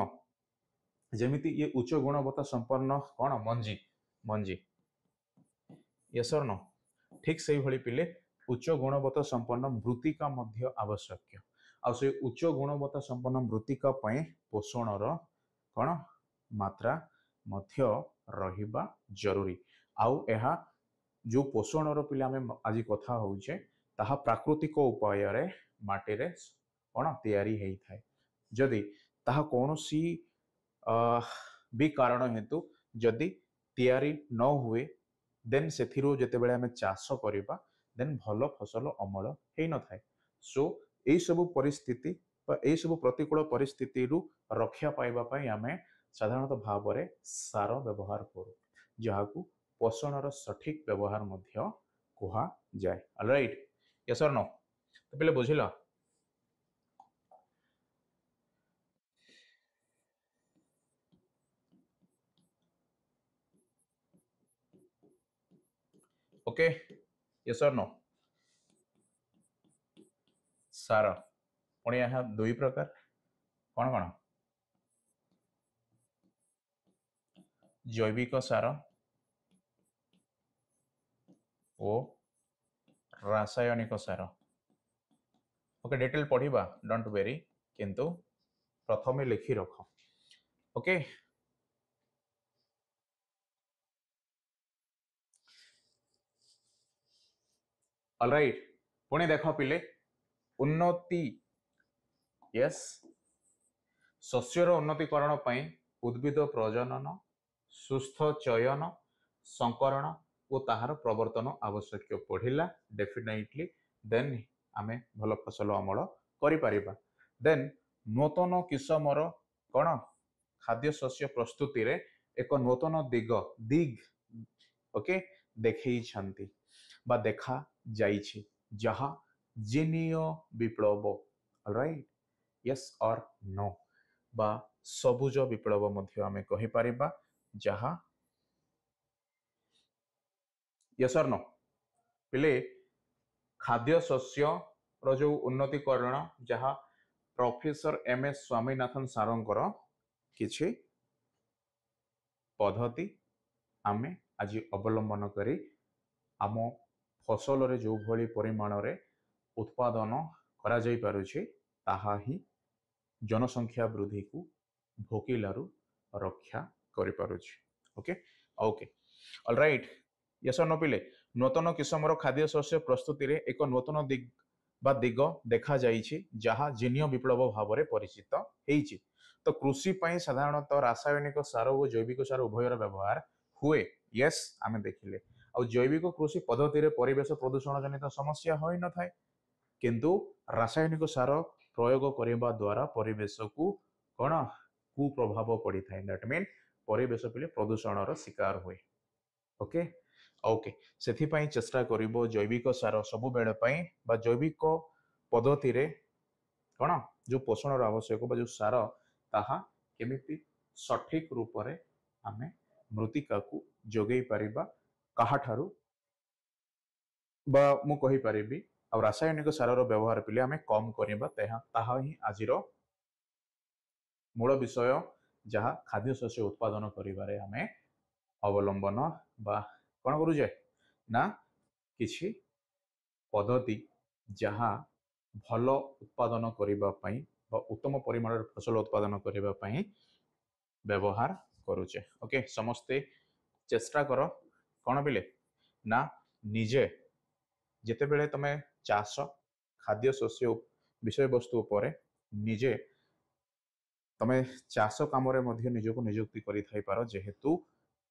जेमिति ये उच्च गुणवत्ता संपन्न कौन मंजी मंजी यस और नो ठीक से भली पिले उच्च गुणवत्ता संपन्न मृत्तिका मध्य आवश्यक आ से उच्च गुणवत्ता संपन्न मृत्तिका पई पोषणर कौन मात्रा मध्य रहिबा जरूरी आउ एहा जो पोषणर पिले आमे आज कथा होउछे ताहा प्राकृतिक उपाय रे माटी रे कौन तैयारी हेई थाए जदि ताहा कोनोसी भी कारण हेतु जदि तैयारी न हुए देन सेथिरो जेतेबेले आमे चाष करिबा देन भल फसल अमल हेई न थाए सो एई सब परिस्थिति बा एई सब प्रतिकूल परिस्थिति रु रक्षा पाइबा पई आमे साधारणतः भाव में सार व्यवहार करू जहाकू पोषणर सठिक व्यवहार मध्य कुहा जाए ऑलराइट यस और नो तो पहले बुझिला ओके यस और नो सार पुणी यह दुई प्रकार कौन कौन जैविक सार ओ रासायनिक सार ओके डिटेल पढ़िबा डोंट वेरी किंतु प्रथमे लिखि रख ओके ऑलराइट पुणी देख पिले उन्नति यस शस्यर उन्नतिकरण पई उद्भिद प्रजनन सुस्थ चयन संकरण और ताहार प्रवर्तन आवश्यक पढ़िला डेफिनेटली देन आमे भल फसल अमल करि परिबा देन नूतन किसमर कौन खाद्य शस्य प्रस्तुति रे एक नूतन दिग ओके देखई छंती बा देखा जाइछि जहा जीनीय विप्लव राइट यस और नो बा सबुज विप्लव मध्य आमे कहि परिबा जहा यस और नो पिले खाद्य शस्य रो जो उन्नतिकरण जहा प्रोफेसर एम एस स्वामीनाथन सारंकर किछि पद्धति आमे आज अवलंबन करी आम फसल रे जो भली परिमाण रे उत्पादन करा जाई पारुछि ताहा ही जनसंख्या वृद्धि को भोकिलारु रक्षा करि पारुछि okay okay alright yes or no पिले नूतन किसमर खाद्य शस्य प्रस्तुति रे एक नूतन दिग देखा जाइछि जहा जीनीय विप्लव भाव में परिचित हेइछि तो कृषि पई साधारणतः रासायनिक सार और जैविक सार उभयर व्यवहार हुए यस आमे देखिले आ जैविक कृषि पद्धति रे परिवेश प्रदूषण जनित समस्या होई न थाए किंतु रासायनिक सार प्रयोग करने द्वारा परिवेश को कौन कुप्रभाव पड़ी था दैट मीन परिवेश पिले प्रदूषण शिकार हुए ओके ओके से चेष्टा करिबो जैविक सार सब बेले पई बा जैविक पद्धति रे कौन जो पोषण आवश्यक बा जो सार ताहा केमिति सठिक रूप रे आमे मृत्तिका को जोगई पारिबा काहा ठारू बा मु कहि परिबी आ रासायनिक सार व्यवहार पिले आमे कम करबा ताहा ही आजिर मूल विषय जहा खाद्य शस्य उत्पादन करिबारे आमे अवलंबन बा कौन करूजे ना किछि पद्धति जहा भल उत्पादन करिबा पई बा उत्तम परिमाण फसल उत्पादन करिबा पई व्यवहार करूचे ओके समस्ते चेष्टा कर कौन बिले ना निजे जेते बेले तमे चाष खाद्य शस्य विषय वस्तु उपरे निजे तमे चाष काम रे मध्य निजको नियुक्ति करि थाई पारो जेहेतु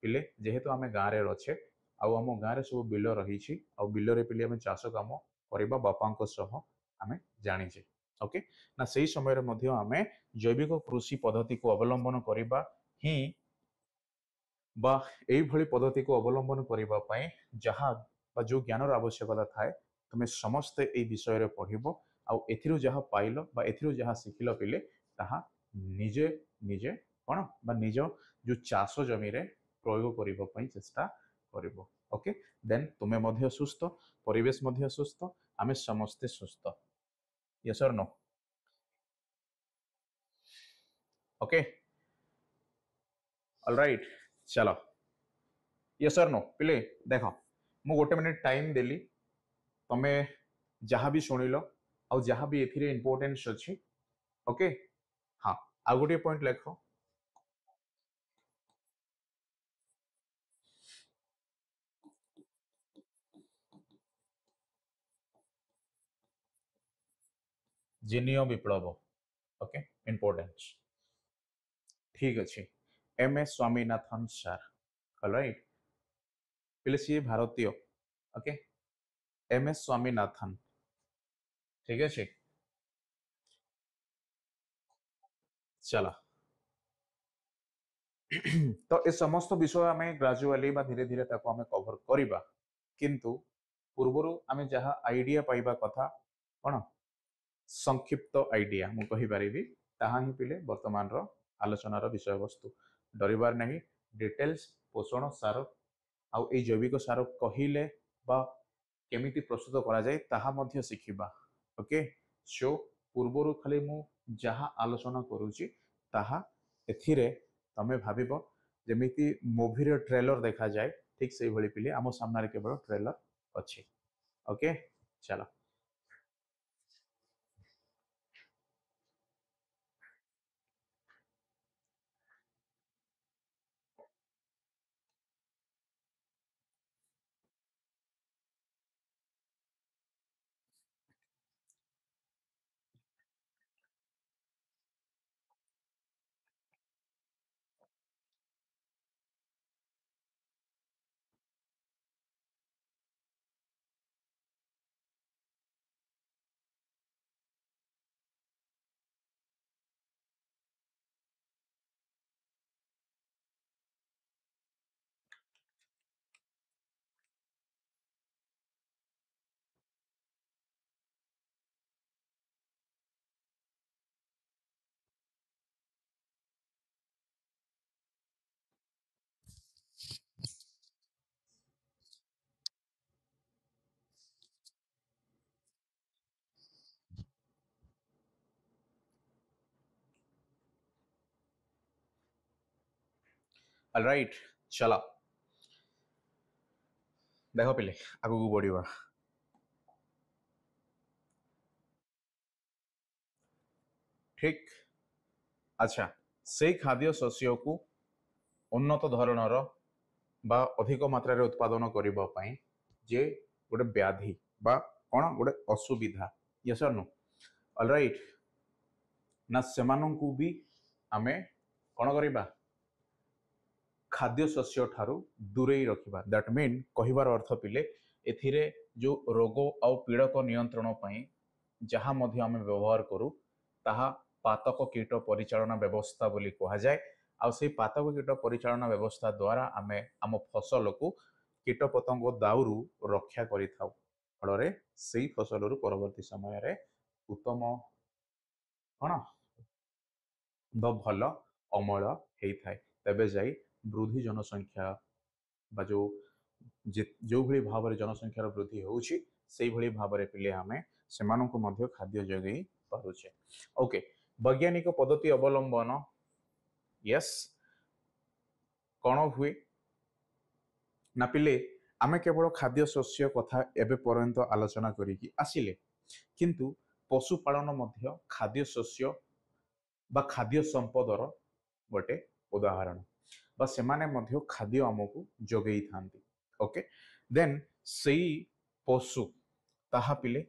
पिले जेहेतु आमे गाँ रे रछे आउ आम गाँ रे सब बिल रही आउ बिल रे पिले आमे चाष काम करबा बापांको सह आमे जानिचे ओके ना सही समय रे मध्य आमे जैविक कृषि पद्धति को अवलंबन करबा ही बा एभली पद्धति को अवलंबन करने जहाँ जो ज्ञानर आवश्यकता थाए तुम समस्ते ये विषय रे पढ़िबो आउ एथिरु जहाँ पाइल बा एथिरु जहाँ शिखिल पिले ताहा निजे निजे कौन बा निज जो चाष जमी रे प्रयोग करबा पई चेष्टा करिवो ओके देन तुमे मध्य सुस्थ परिवेश मध्य सुस्थ आमे समस्ते सुस्थ yes or no okay alright चलो यस और नो पिले देख मु गोटे मिनिट टाइम देली तमे जहाँ भी शुणिल आउ जहाँ भी एथिरे इंपोर्टेंस अछि ओके हाँ आ गोटे पॉइंट लेख जिनियो विप्लव ओके इंपोर्टेंस ठीक अच्छे M S Swaminathan sir all right पिले सी भारतीय ओके एम एस स्वामीनाथन ठीक अच्छे चला तो ए समस्त विषय आम ग्राजुआली धीरे धीरे आम कभर करवा किंतु पूर्वर आम जहाँ आइडिया पाइबा कथा कौन संक्षिप्त आइडिया मु कहि ताहा ही पिले वर्तमान रो आलोचनार विषय वस्तु डरबार नहीं डिटेल्स पोषण सार आउ ए जैविक सार कहिले बा केमिति प्रस्तुत करा जाए ताहा मध्य शिखिबा ओके सो पूर्वरु खाली मु जहाँ आलोचना करूची ताहा एथिरे तमे भाबिबो जेमिति मूवी रो ट्रेलर देखा जाए ठीक से भली पिले आम सामने केवल ट्रेलर अच्छी ओके चलो ऑलराइट चलो देख पिले आगु को बढ़िबा ठीक अच्छा से खाद्य शस्य को उन्नत धरणर बा अधिक मात्रा रे उत्पादन करिबा पई जे गोटे व्याधि बा कोन गोटे असुविधा यस और नो ऑलराइट ना सेमानंकु भी आमे कोन करिबा खाद्य शस्य ठारू दूरेई रखिबा दैट मीन कहिबार अर्थ पिले एथिरे जो रोग आउ पीड़क नियंत्रण पई जहाँ मध्य आमे व्यवहार करू ताहा पातक कीट परिचालना व्यवस्था बोली कहा जाए आ से पातक कीट परिचालना व्यवस्था द्वारा आमे आम फसल को कीट पतंग दाउरू रक्षा करिथाउ फल से फसल परवर्ती समय रे उत्तम कौन भल अमल होता है तेबे जाई वृद्धि जनसंख्या बा जो भली भाव में जनसंख्यार वृद्धि होउछि से भली भाव में पिले आमे सेमानंकु मध्य खाद्य जगै पारुछे ओके वैज्ञानिक पद्धति अवलंबन यस कौन हुए ना पिले आमे केवल खाद्य शस्य कथा एबे पर्यंत आलोचना करिकी आसिले किंतु पशुपालन मध्य खाद्य शस्य बा खाद्य संपदर गोटे उदाहरण बा सेमाने मध्य खाद्य आमको जोगई थांती ओके देन सेई पशु ताहा पिले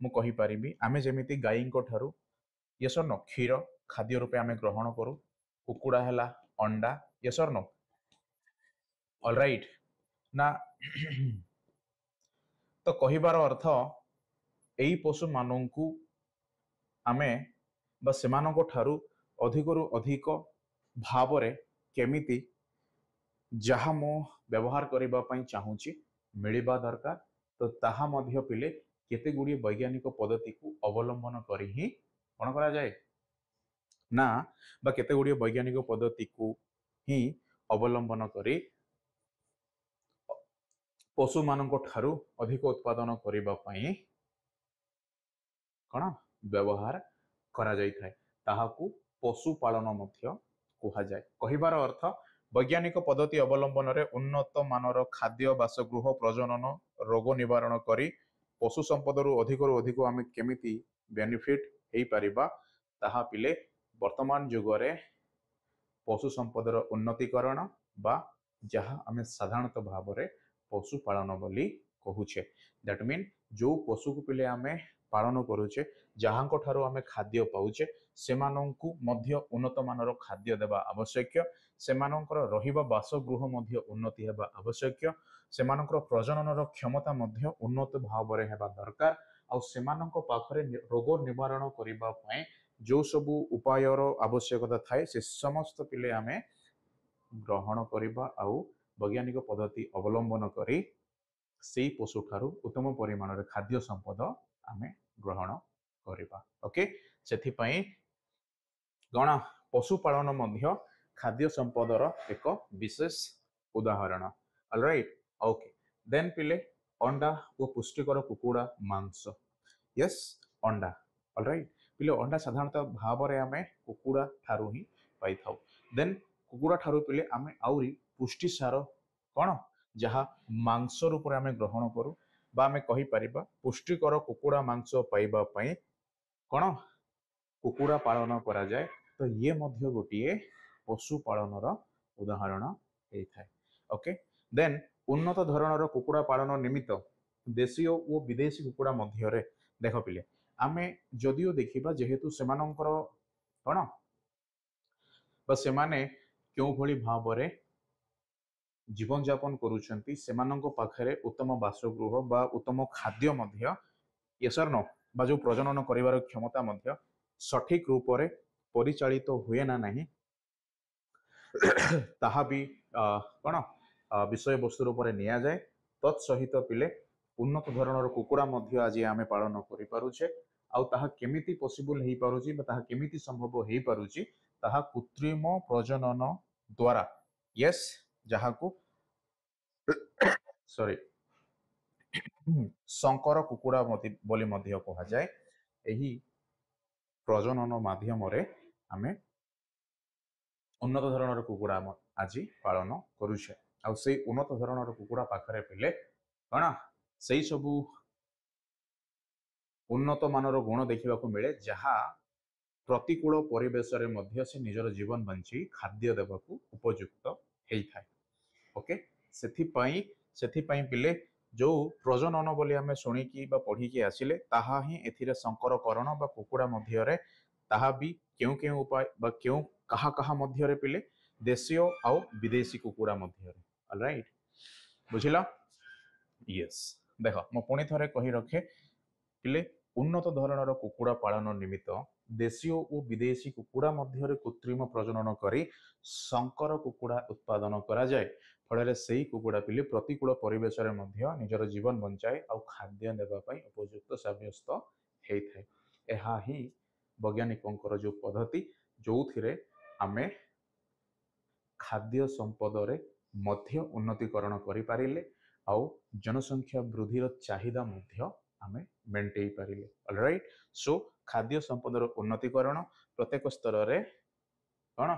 मु कहि परिबी आमे जेमिति गाई को ठारू यस और नो क्षीर खाद्य रूपे आमे ग्रहण करू कुकुड़ा हैला अंडा यस और नो ऑलराइट ना तो कहिबार अर्थ एई पशु मानंकु आमे बा सेमानंको ठारू अधिकरु अधिक भावरे केमिति जहाँ मो व्यवहार करबा पई चाहूची मिलिबा दरकार। तो ताहा मध्य पिले केते गुडी वैज्ञानिक पद्धति को अवलंबन करी ही कोन करा जाए ना बा केते गुडी वैज्ञानिक पद्धति को ही अवलंबन करी पशु मानक ठारू अधिक उत्पादन करबा पई कौन व्यवहार करा जाय थाए ताहाकू पशुपालन मध्य कुहा जाए। कहिबार अर्थ वैज्ञानिक पद्धति अवलंबन रे उन्नत मानर खाद्य बासगृह प्रजनन रोग निवारण करी पशु संपद रु अधिक आम केमिति बेनिफिट हेई परिबा ताहा पिले वर्तमान जुगरे पशु संपदर उन्नतीकरण बा जहाँ आम साधारणतः भाव में पशुपालन बोली कहूचे। दैट मीन जो पशु को पिले आम पालन करुचे जहाँ ठारो आम खाद्य पाउचे सेमानंकु मध्य उन्नत मानर खाद्य देवा आवश्यक सेमानंकर रहिबा बासगृह मध्य उन्नति हेबा आवश्यक सेमानंकर प्रजनन क्षमता मध्य उन्नत भाव में हेबा दरकार आउ सेमानंक पाखरे रोग निवारण करिबा पय जो सबू उपायर आवश्यकता थाए से समस्त पिले आम ग्रहण करबा आउ वैज्ञानिक पद्धति अवलंबन करी से पशु ठारू उत्तम परिमाण रे खाद्य संपद आम ग्रहण करबा। ओके सेथि पई गण पशुपालन मध्य खाद्य संपदर एक विशेष उदाहरण। ऑलराइट ओके देन पिले अंडा और पुष्टिकर कुकुड़ा मांस। यस अंडा ऑलराइट पिले अंडा साधारणतः भाव में आम कुकुड़ा ठारू ही पाई थाउ। देन कुकुड़ा ठारू पिले आम आउरी पुष्टि सार कौन जहाँ मांस रूप आम ग्रहण करूँ बा आम कहि परिबा पुष्टिकर कुकुड़ा मांस पाइबा पई कौन कुकुड़ा पालन करा जाए। तो ये मध्य गोटे पशुपालन उदाहरण होता है। ओके देन उन्नत धरणर कुकुड़ा पालन निमित्त देशीय और विदेशी कुकुड़ा मध्य देख पिले आमे जदियो देखिबा जेहेतु सेमानंकर कौन बा सेमाने क्यों भली भाव में जीवन यापन करुछंती सेमानंको पाखरे उत्तम बासगृह बा उत्तम खाद्य मध्य यसर नो बा जो प्रजनन करिवार क्षमता मध्य सठिक रूप से परिचालित हुए ना नहीं ताहा भी कौन विषय वस्तु रूप में निया जाए। तत्सहित पिले उन्नत धरणर कुकुड़ा मध्य आज आम पालन करि पारुछे आउ ताहा केमिति पॉसिबल हेई पारुची बा ताहा केमिति संभव हेई पारुची ताहा कृत्रिम प्रजनन द्वारा यस जहाँ को सॉरी संकर कुकुड़ा बोली मध्य कहा जाए। एही प्रजनन माध्यम आमे उन्नत धरणर कुकुड़ा आज पालन करुछे आउ से उन्नत धरणर कुकुड़ा पाखरे पिले कण से सबू उन्नत मानर गुण देखा मिले जहाँ प्रतिकूल परिवेश रे मध्य से निजर जीवन बंची खाद्य देवाकू उपयुक्त होता है। ओके सेथिपाई पिले जो प्रजनन बोली आमे शुणिकी बा पढ़िकी आसिले ताहा ही एथिरे संकरकरण बा कुकुड़ा मध्य रे ताहा भी क्यों क्यों उपाय बा क्यों कहा कहा मध्य रे पिले देशीय आउ विदेशी कुकुड़ा मध्य रे। ऑलराइट बुझिला यस देख मो पुणी थरे कही रखे पिले उन्नत धरणर कुकुड़ा पालन निमित्त देशीय और विदेशी कुकुड़ा मध्य कृत्रिम प्रजनन करी संकर कुकुड़ा उत्पादन करा जाए फल से कुकुड़ा पिले प्रतिकूल परिवेश रे मध्य निजर जीवन बंचाए आउ खाद्य देवा पई उपयुक्त साब्यस्त होता है। यह ही वैज्ञानिकों जो पद्धति जो थिरे आमे खाद्य संपद रे मध्य उन्नतीकरण करि पारिले आउ जनसंख्या वृद्धिर चाहिदा मध्य आमे मेंटेई पारिले। ऑलराइट सो खाद्य संपदर उन्नतीकरण प्रत्येक स्तर रे कौन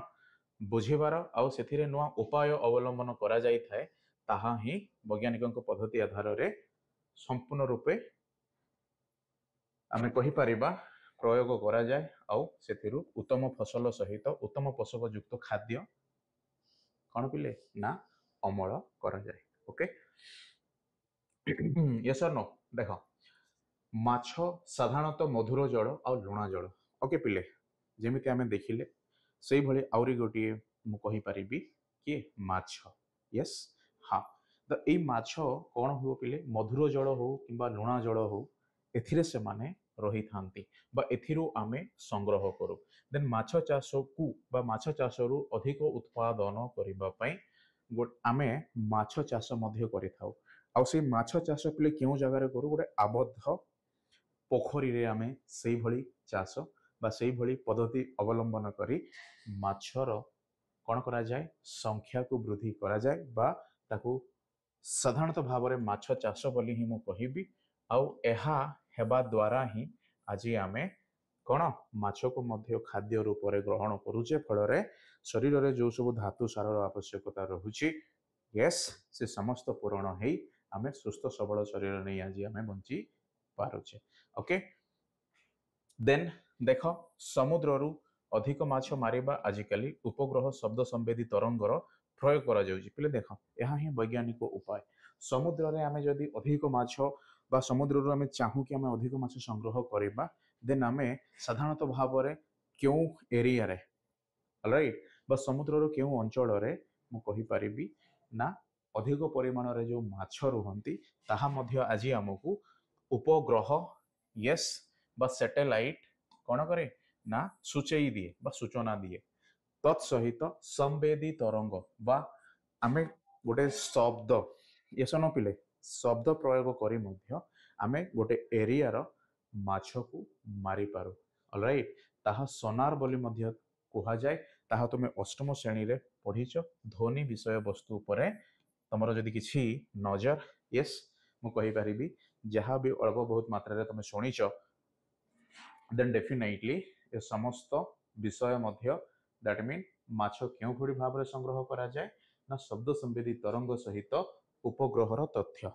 बुझेबार आउ सेथिरे नुआ उपाय अवलंबन करा जाई थाए ताहा ही वैज्ञानिकों पद्धति आधार रे संपूर्ण रूपे आमे कहि परिबा प्रयोग करा जाए आउ सेथिरु उत्तम फसल सहित उत्तम पोषक युक्त खाद्य कौन पिले ना अमल करा जाए। ओके यस और नो देख माछ साधारणतः मधुर जल आ लुणा जल ओके पिले जेमिति आमे देखिले से भली आउरी गोटे मु कहि परिबी कि माछ यस हाँ तो ए माछ कौन हो पिले मधुर जल हो किंबा लुणा जल हो एथिरे से माने रही थांती बा एथिरु आमे संग्रह करू देन माछ चाष को बा माछ चाष रु अधिक उत्पादन करिबा पई आमे माछ चाष मध्य करिथाउ आउ से माछ चाष पिले केउ जगार करू गोटे आबद्ध पोखरी रे आमे सेई भली चाष बा सेई भली पद्धति अवलंबन करी माछर कौन करा जाए संख्या को वृद्धि करा जाए बा ताकू साधारणतः भाव में माछ चाष बोली ही मु कहिबी आउ एहा हेबा द्वारा ही आज आमे कौन माछ को मध्य खाद्य रूप में ग्रहण करुचे फल शरीर रे जो सब धातु सार आवश्यकता रहुची यस से समस्त पूरण हेई आमे सुस्थ सबल शरीर नहीं आज आमे बंची पारुचे ओके देन देख समुद्र रु अधिक माछ मारिबा आजिकाली उपग्रह शब्द संवेदी तरंगर प्रयोग करा जाउची पिले देख यह ही वैज्ञानिक उपाय समुद्र रे आमे जदि अधिक माछ बा समुद्र रु आमे चाहू कि आमे अधिक माछ संग्रह करिबा देन आमे साधारणतः भाव रे क्यों एरिया रे राइट बा समुद्र रो क्यों अंचल रे मु कहि परिबी ना अधिक परिमाण रे जो माछ रुहंती ताहा मध्य आज हमकु उपग्रह यस बा सैटेलाइट कौन करे ना सूचई दिए बा सूचना दिए तत्सहित संवेदी तरंग बा आमे गोटे शब्द यस न पिले शब्द प्रयोग करी मध्य आमे गोटे एरिया रो माछ को मारी पारू ऑलराइट ताहा सोनार बोली मध्य कुहा जाए ताहा तुमे अष्टम श्रेणी रे पढ़ीच ध्वनि विषय वस्तु उपरे तमरो जदि किछि नजर यस मु कहि परिबी जहाँ भी अल्प बहुत मात्रा रे तुमे सुनिच देन डेफिनेटली ए समस्त विषय मध्य दैट मीन माछ क्यों भली भाव में संग्रह करा जाए ना शब्द संवेदी तरंग सहित उपग्रहर तथ्य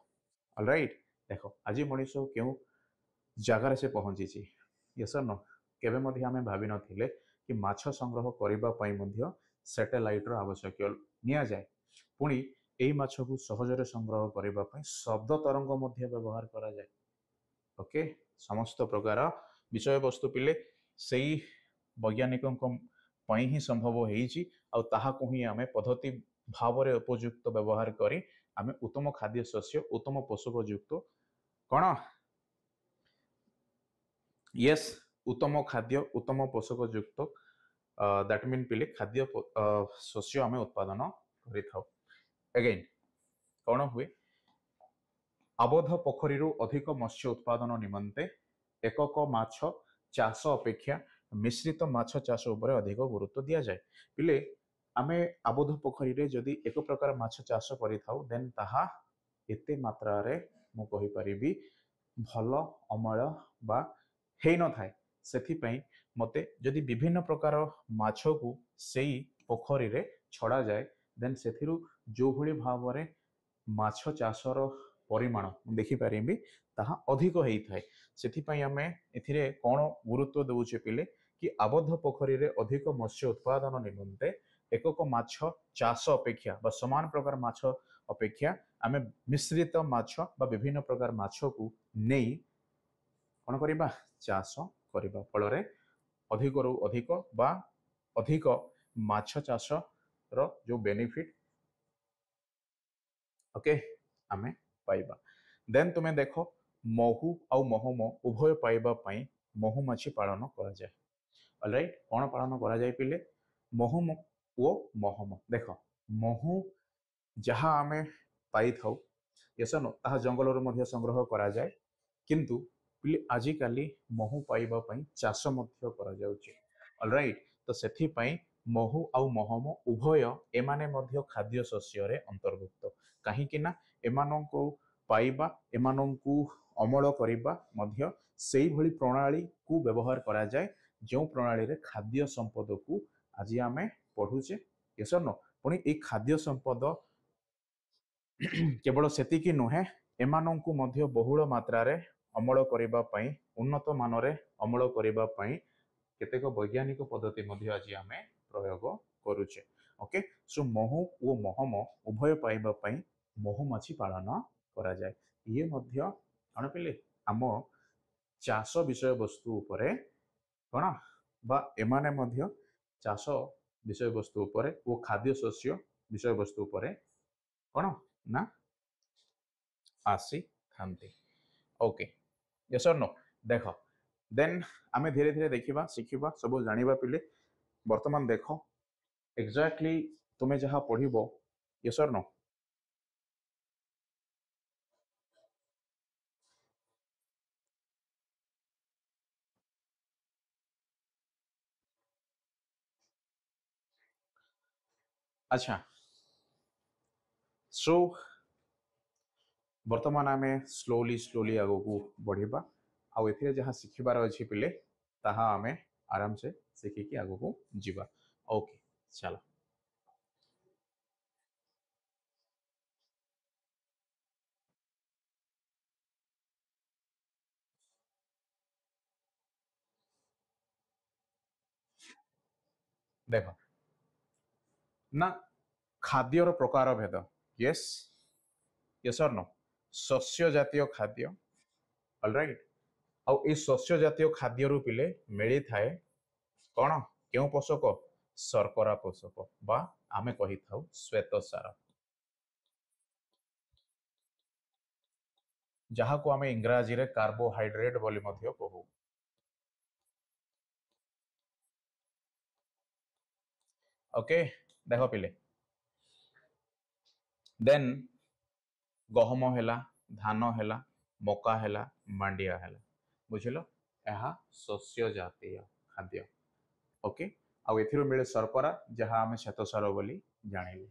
ऑलराइट देखो आज मनीष क्यों जगार से पहुंची यस न केबे मध्य आमे भाबी नथिले कि माछ संग्रह करिबा पई मध्य सैटेलाइट रो आवश्यक निया जाए पुणी एई माछ को सहजरे संग्रह करिबा पई शब्द तरंग मध्य व्यवहार करा जाए ओके समस्त प्रकार विषय वस्तु पिले सेई वैज्ञानिकों पई ही संभव होईची आ ताहाको ही आमे पद्धति भाव रे उपयुक्त व्यवहार करी आमे उत्तम खाद्य शस्य उत्तम पोषक युक्त कोन यस उत्तम खाद्य उत्तम पोषक युक्त दैट मीन पिले खाद्य शस्य आमे उत्पादन करि थाउ अगेन कोन हुए आबद्ध पोखरी अधिक मत्स्य उत्पादन निमंते एकक माछ चाष अपेक्षा मिश्रित माछ चाष उपरे अधिक गुरुत्व दिया जाए पिले आमे आबद्ध पोखरी रे जदि एक प्रकार माछ चाष करि थाउ देन ताहा एते मात्रा रे मु कहि परिबी भल अमल बा हेई न थाए सेथि पई मते जदि विभिन्न प्रकार माछ को सेई पोखरी रे छड़ा जाए देन सेथिरु जो भली भाव रे माछ चाषर परिमाण देखि पारिबी ताहा अधिक हेई थाए सेथि पई आमे एथिरे कोन गुरुत्व देउचे पिले कि आबद्ध पोखरी रे अधिक मत्स्य उत्पादन निमंते एकक माछ चाष अपेक्षा बा समान प्रकार माछ अपेक्षा आमे मिश्रित माछ बा विभिन्न प्रकार माछ को नेई कोन करिबा चाष करिबा फल रे अधिक रु अधिक बा अधिक माछ चाष रो जो बेनिफिट ओके आमे पाइबा देन तुमे देखो महू आउ महम उभय पाइबा पई महुमाछी पालन करा जाए ऑलराइट कोन पालन करा जाए पिले महू ओ महम देखो महू जहाँ आमे पाई थाउ यस न ताहा जंगल रो मध्य संग्रह करा जाए किंतु पिले आजि काली महू पाइबा पई चाष मध्य करा जाउची ऑलराइट तो सेथि पई महू आउ महम उभय एमाने मध्य खाद्य शस्य रे अंतर्भुक्त कहीं कि ना एमानंको पाइबा एमानंकु अमल करिबा मध्य सेई भली प्रणाली को व्यवहार करा जाए जो प्रणाली रे खाद्य संपद को आज आमे पढुचे यस न पुणी ए खाद्य संपद केवल सेतिकी नुहे एमानंकु मध्य बहुल मात्रा रे अमल करिबा पई उन्नत मानरे अमल करिबा पई केतेक वैज्ञानिक पद्धति मध्य आज आमे प्रयोग करूचे ओके सो महू ओ महम उभय पाइबा पई महुमाछी पालन करा जाए ये मध्य कौन पिले आम चाष विषय वस्तु उपरे कौन बा एमाने मध्य चाष विषय वस्तु उपरे ओ खाद्य शस्य विषय वस्तु उपरे कौन ना आसी थांती ओके यस और नो देख देन आमे धीरे धीरे देखिबा शिखिबा सब जानिबा पिले वर्तमान देख एक्जाक्टली तुमे जहाँ पढ़िबो यस और नो? अच्छा, सो बर्तमान आम स्लोली स्लोली आग को बढ़िबा आउ एथिरे जहाँ शिखिबार अछि पिले ताहा आमे आराम से शिखिकी आग को जीवा। ओके, चलो। देख ना, खाद्यर प्रकार भेद, यस यस और नो? शस्य जातीय खाद्य, ऑलराइट, आउ ए शस्य जातीय खाद्य रु पिले मिली थाए कौन, क्यों पोषक? शर्करा पोषक बा आमे कही थाउ श्वेत सार, जहाँ को आमे इंग्राजी रे कार्बोहाइड्रेट बोली मध्य कहू। ओके, देख पिले देन गहम हैला, धान हैला, मका हैला, मांडिया हैला, बुझिलो, यह शस्य जातीय खाद्य। ओके, आउ एथिरो मिले शर्करा जहाँ आमे श्वेतसार बोली जानिले,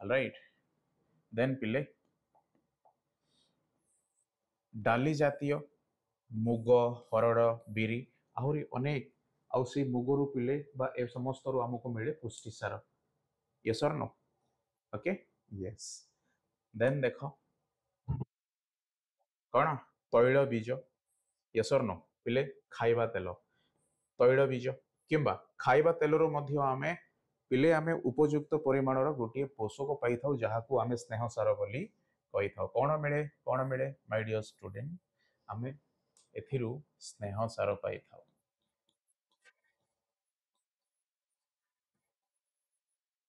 ऑलराइट। देन पिले डाली जातीय मुग, हरड़, बिरी, आहुरी अनेक, आउ से मुगरु पिले बा ए समस्त रु हमको मिले पुष्टि सार, yes or no? Okay, yes. Then देखो कौन, तैल बीज, यस और नो? पिले खाइबा तेल, तैल बीज किंबा खाइबा तेलर मध्य आमे पिले आमे उपयुक्त परिमाणर गोटे पोषक पाई थाउ जहाँ को आमे स्नेह सार बोली कही थाउ। कौन मिले माय डियर स्टूडेंट? आमे एथिरु स्नेह सार पाई थाउ,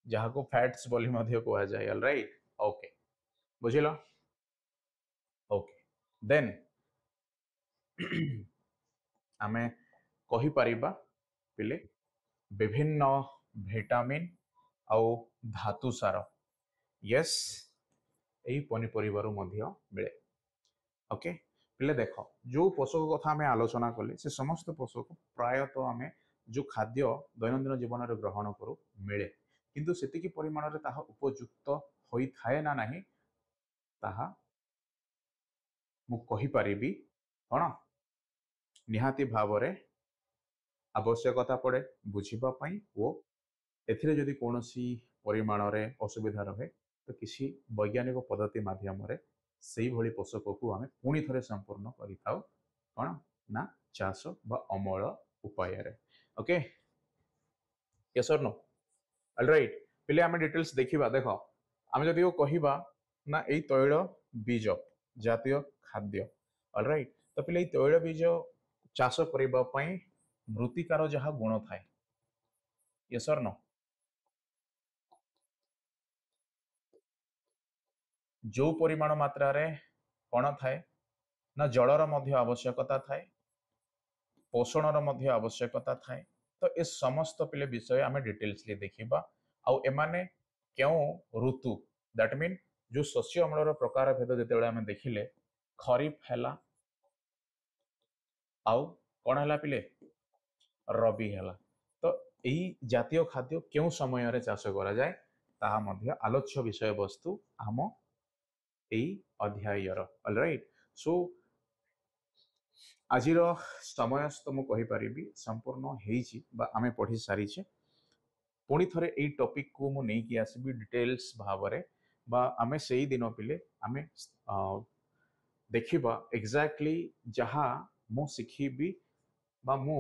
जहाँ को फैट्स बोली मध्य कहा जाए, ऑलराइट। ओके, बुझिलो? ओके, देन आमे कही परिबा पिले विभिन्न विटामिन आउ धातु सार, यस, यही पनीपरिबारु मध्य मिले। ओके, पिले देख जो पोषक कथा आमे आलोचना कले से समस्त पोषक प्रायतः आमे जो खाद्य दैनंदिन जीवन में ग्रहण करू मिले, किंतु सेतिकी परिमाण रे ताहा उपयुक्त होई थाए ना नाही ताहा मु कहि परिबी कौन, निहाती भावरे आवश्यकता पड़े बुझिबा पई ओ एथिरे जदि कोनोसी परिमाण रे असुविधा रहे तो किसी वैज्ञानिक पद्धति माध्यम रे सेही भली पोषक को आमे पुणी थरे संपूर्ण करिथाउ कौन ना चाष बा अमल उपाय रे। Okay, yes or no? Alright, पिले आमे डिटेल्स देखिबा। देखो आमे जदि कहिबा ना एई तैल बीज जातीय खाद्य, ऑलराइट, तो पिले एई तैल बीज चाष करिबा पई मृत्तिकार जहा गुण थाए, यस और नो? जो परिमाण मात्रा रे कौन थाए ना जलर मध्य आवश्यकता थाए, पोषणर मध्य आवश्यकता थाए, तो ए समस्त पिले विषय आमे डिटेल्सली देखिबा। आउ एमाने क्यों ऋतु, दैट मीन जो शस्य अमलर प्रकार भेद जेतेबेले आमे देखिले खरीफ हैला आउ कौन हैला पिले रबी हैला, तो यही जातीय खाद्य क्यों समय रे चाष करा जाए ताहा मध्य आलोच्य विषय वस्तु आम एई अध्यायर, ऑलराइट। सो आजिर समय तो मु कहि परिबी संपूर्ण हेइची बा आमे पढ़ी सारीछे। पुणी थरे एई टॉपिक को मु नै कि आसीबी डिटेल्स भावरे बा आमे सेई दिन पिले आमे देखिबा एक्जाक्टली जहा मु शिखिबी बा मु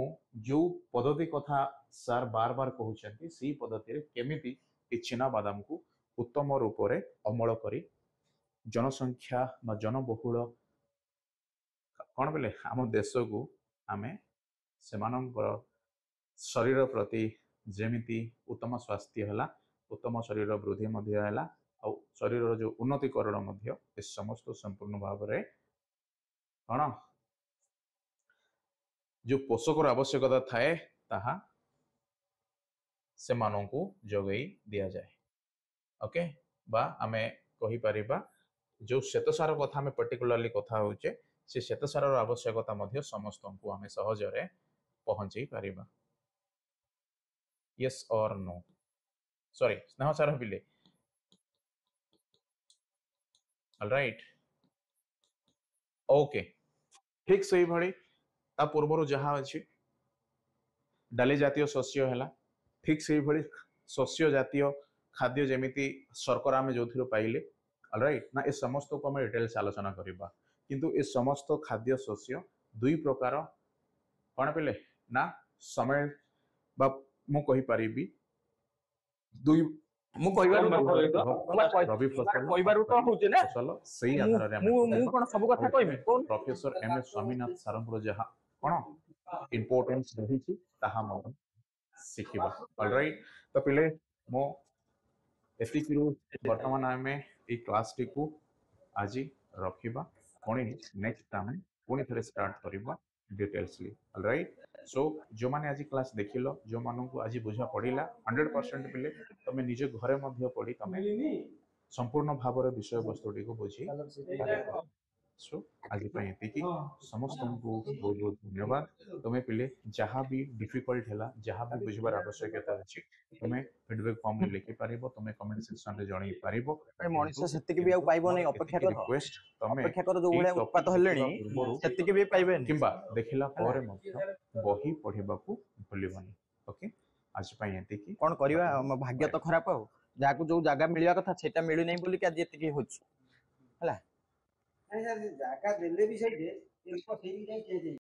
जो पद्धति कथा सर बार बार कहउछंती सी पद्धति रे केमिति ए चिना बादाम को उत्तम रूप रे अमल करी जनसंख्या बा जनबहुल कौन बोले आम देश को आमे सेमानंकर शरीर प्रति जेमिति उत्तम स्वास्थ्य हैला, उत्तम शरीर वृद्धि मध्य हैला, और शरीर जो उन्नतिकरण मध्य ए समस्त संपूर्ण भाव रे कौन जो पोषकर आवश्यकता थाए ताहा सेमानंकु जोगई दिया जाए। ओके, बा आमे कहि परिबा जो श्वेतसार कथा आमे पर्टिकुलरली कथा होचे से श्वेतसार आवश्यकता मध्य समस्त को आमे सहजरे पहुंची परिबा यस और नो सॉरी स्नेह सार पिले ऑलराइट ओके ठीक सही भली ता पूर्व जहाँ अच्छी डाली जातीय शस्य है ठीक से भली शस्य जातीय खाद्य जमीती शर्करा आम जो पाइले ऑलराइट ना ए समस्त को आम डिटेल्स आलोचना करवा किंतु ए समस्त खाद्य शस्य दुई प्रकार कौन पे ना समय बा मु कहि परिबी दुई मु कहिबारु रवि कहिबारु तो होचे ना फसल सही आधार रे मु कोन सब कथा कहबी कोन प्रोफेसर एम एस स्वामीनाथ सारंपुर जहा कोन इंपोर्टेंस रही छी ताहा म शिखिबा ऑलराइट तो पिले मो एतिकि वर्तमान आमे ए क्लास टी को आज रखिबा पुणी नेक्स्ट टाइम पुणी थरे स्टार्ट करबा डिटेल्सली ऑलराइट सो जो माने आज क्लास देखिलो जो मानन को आज बुझा पड़िला 100% पिले तमे निजे घरे मध्य पड़ी तमे संपूर्ण भावर विषय वस्तुटी को बुझी सो आज एतिकी समस्त को बहुत बहुत धन्यवाद तुम्हें पिले जहाँ भी डिफिकल्ट है जहाँ भी बुझबार आवश्यकता अच्छी तुम्हें फीडबैक फॉर्म में लिखि पारिबो तुम्हें कमेंट सेक्शन रे जणाई पारिबो मनुष्य सेतिक भी पाइबो नै अपेक्षा कर रिक्वेस्ट तमे अपेक्षा कर जो भले उत्पात हलेनी सेतिक भी पाइबे किंबा देखिला पारे मध्य बही पढिबा को भूलिबनी ओके आज पई एतिकी कोन करबा भाग्य तो खराब हो जाको जो जगह मिलिया कथा सेटा मिलु नै बोली के आज एतिकी होछ हला नहीं सर जाका देले भी सही दे इनको ठीक नहीं चाहिए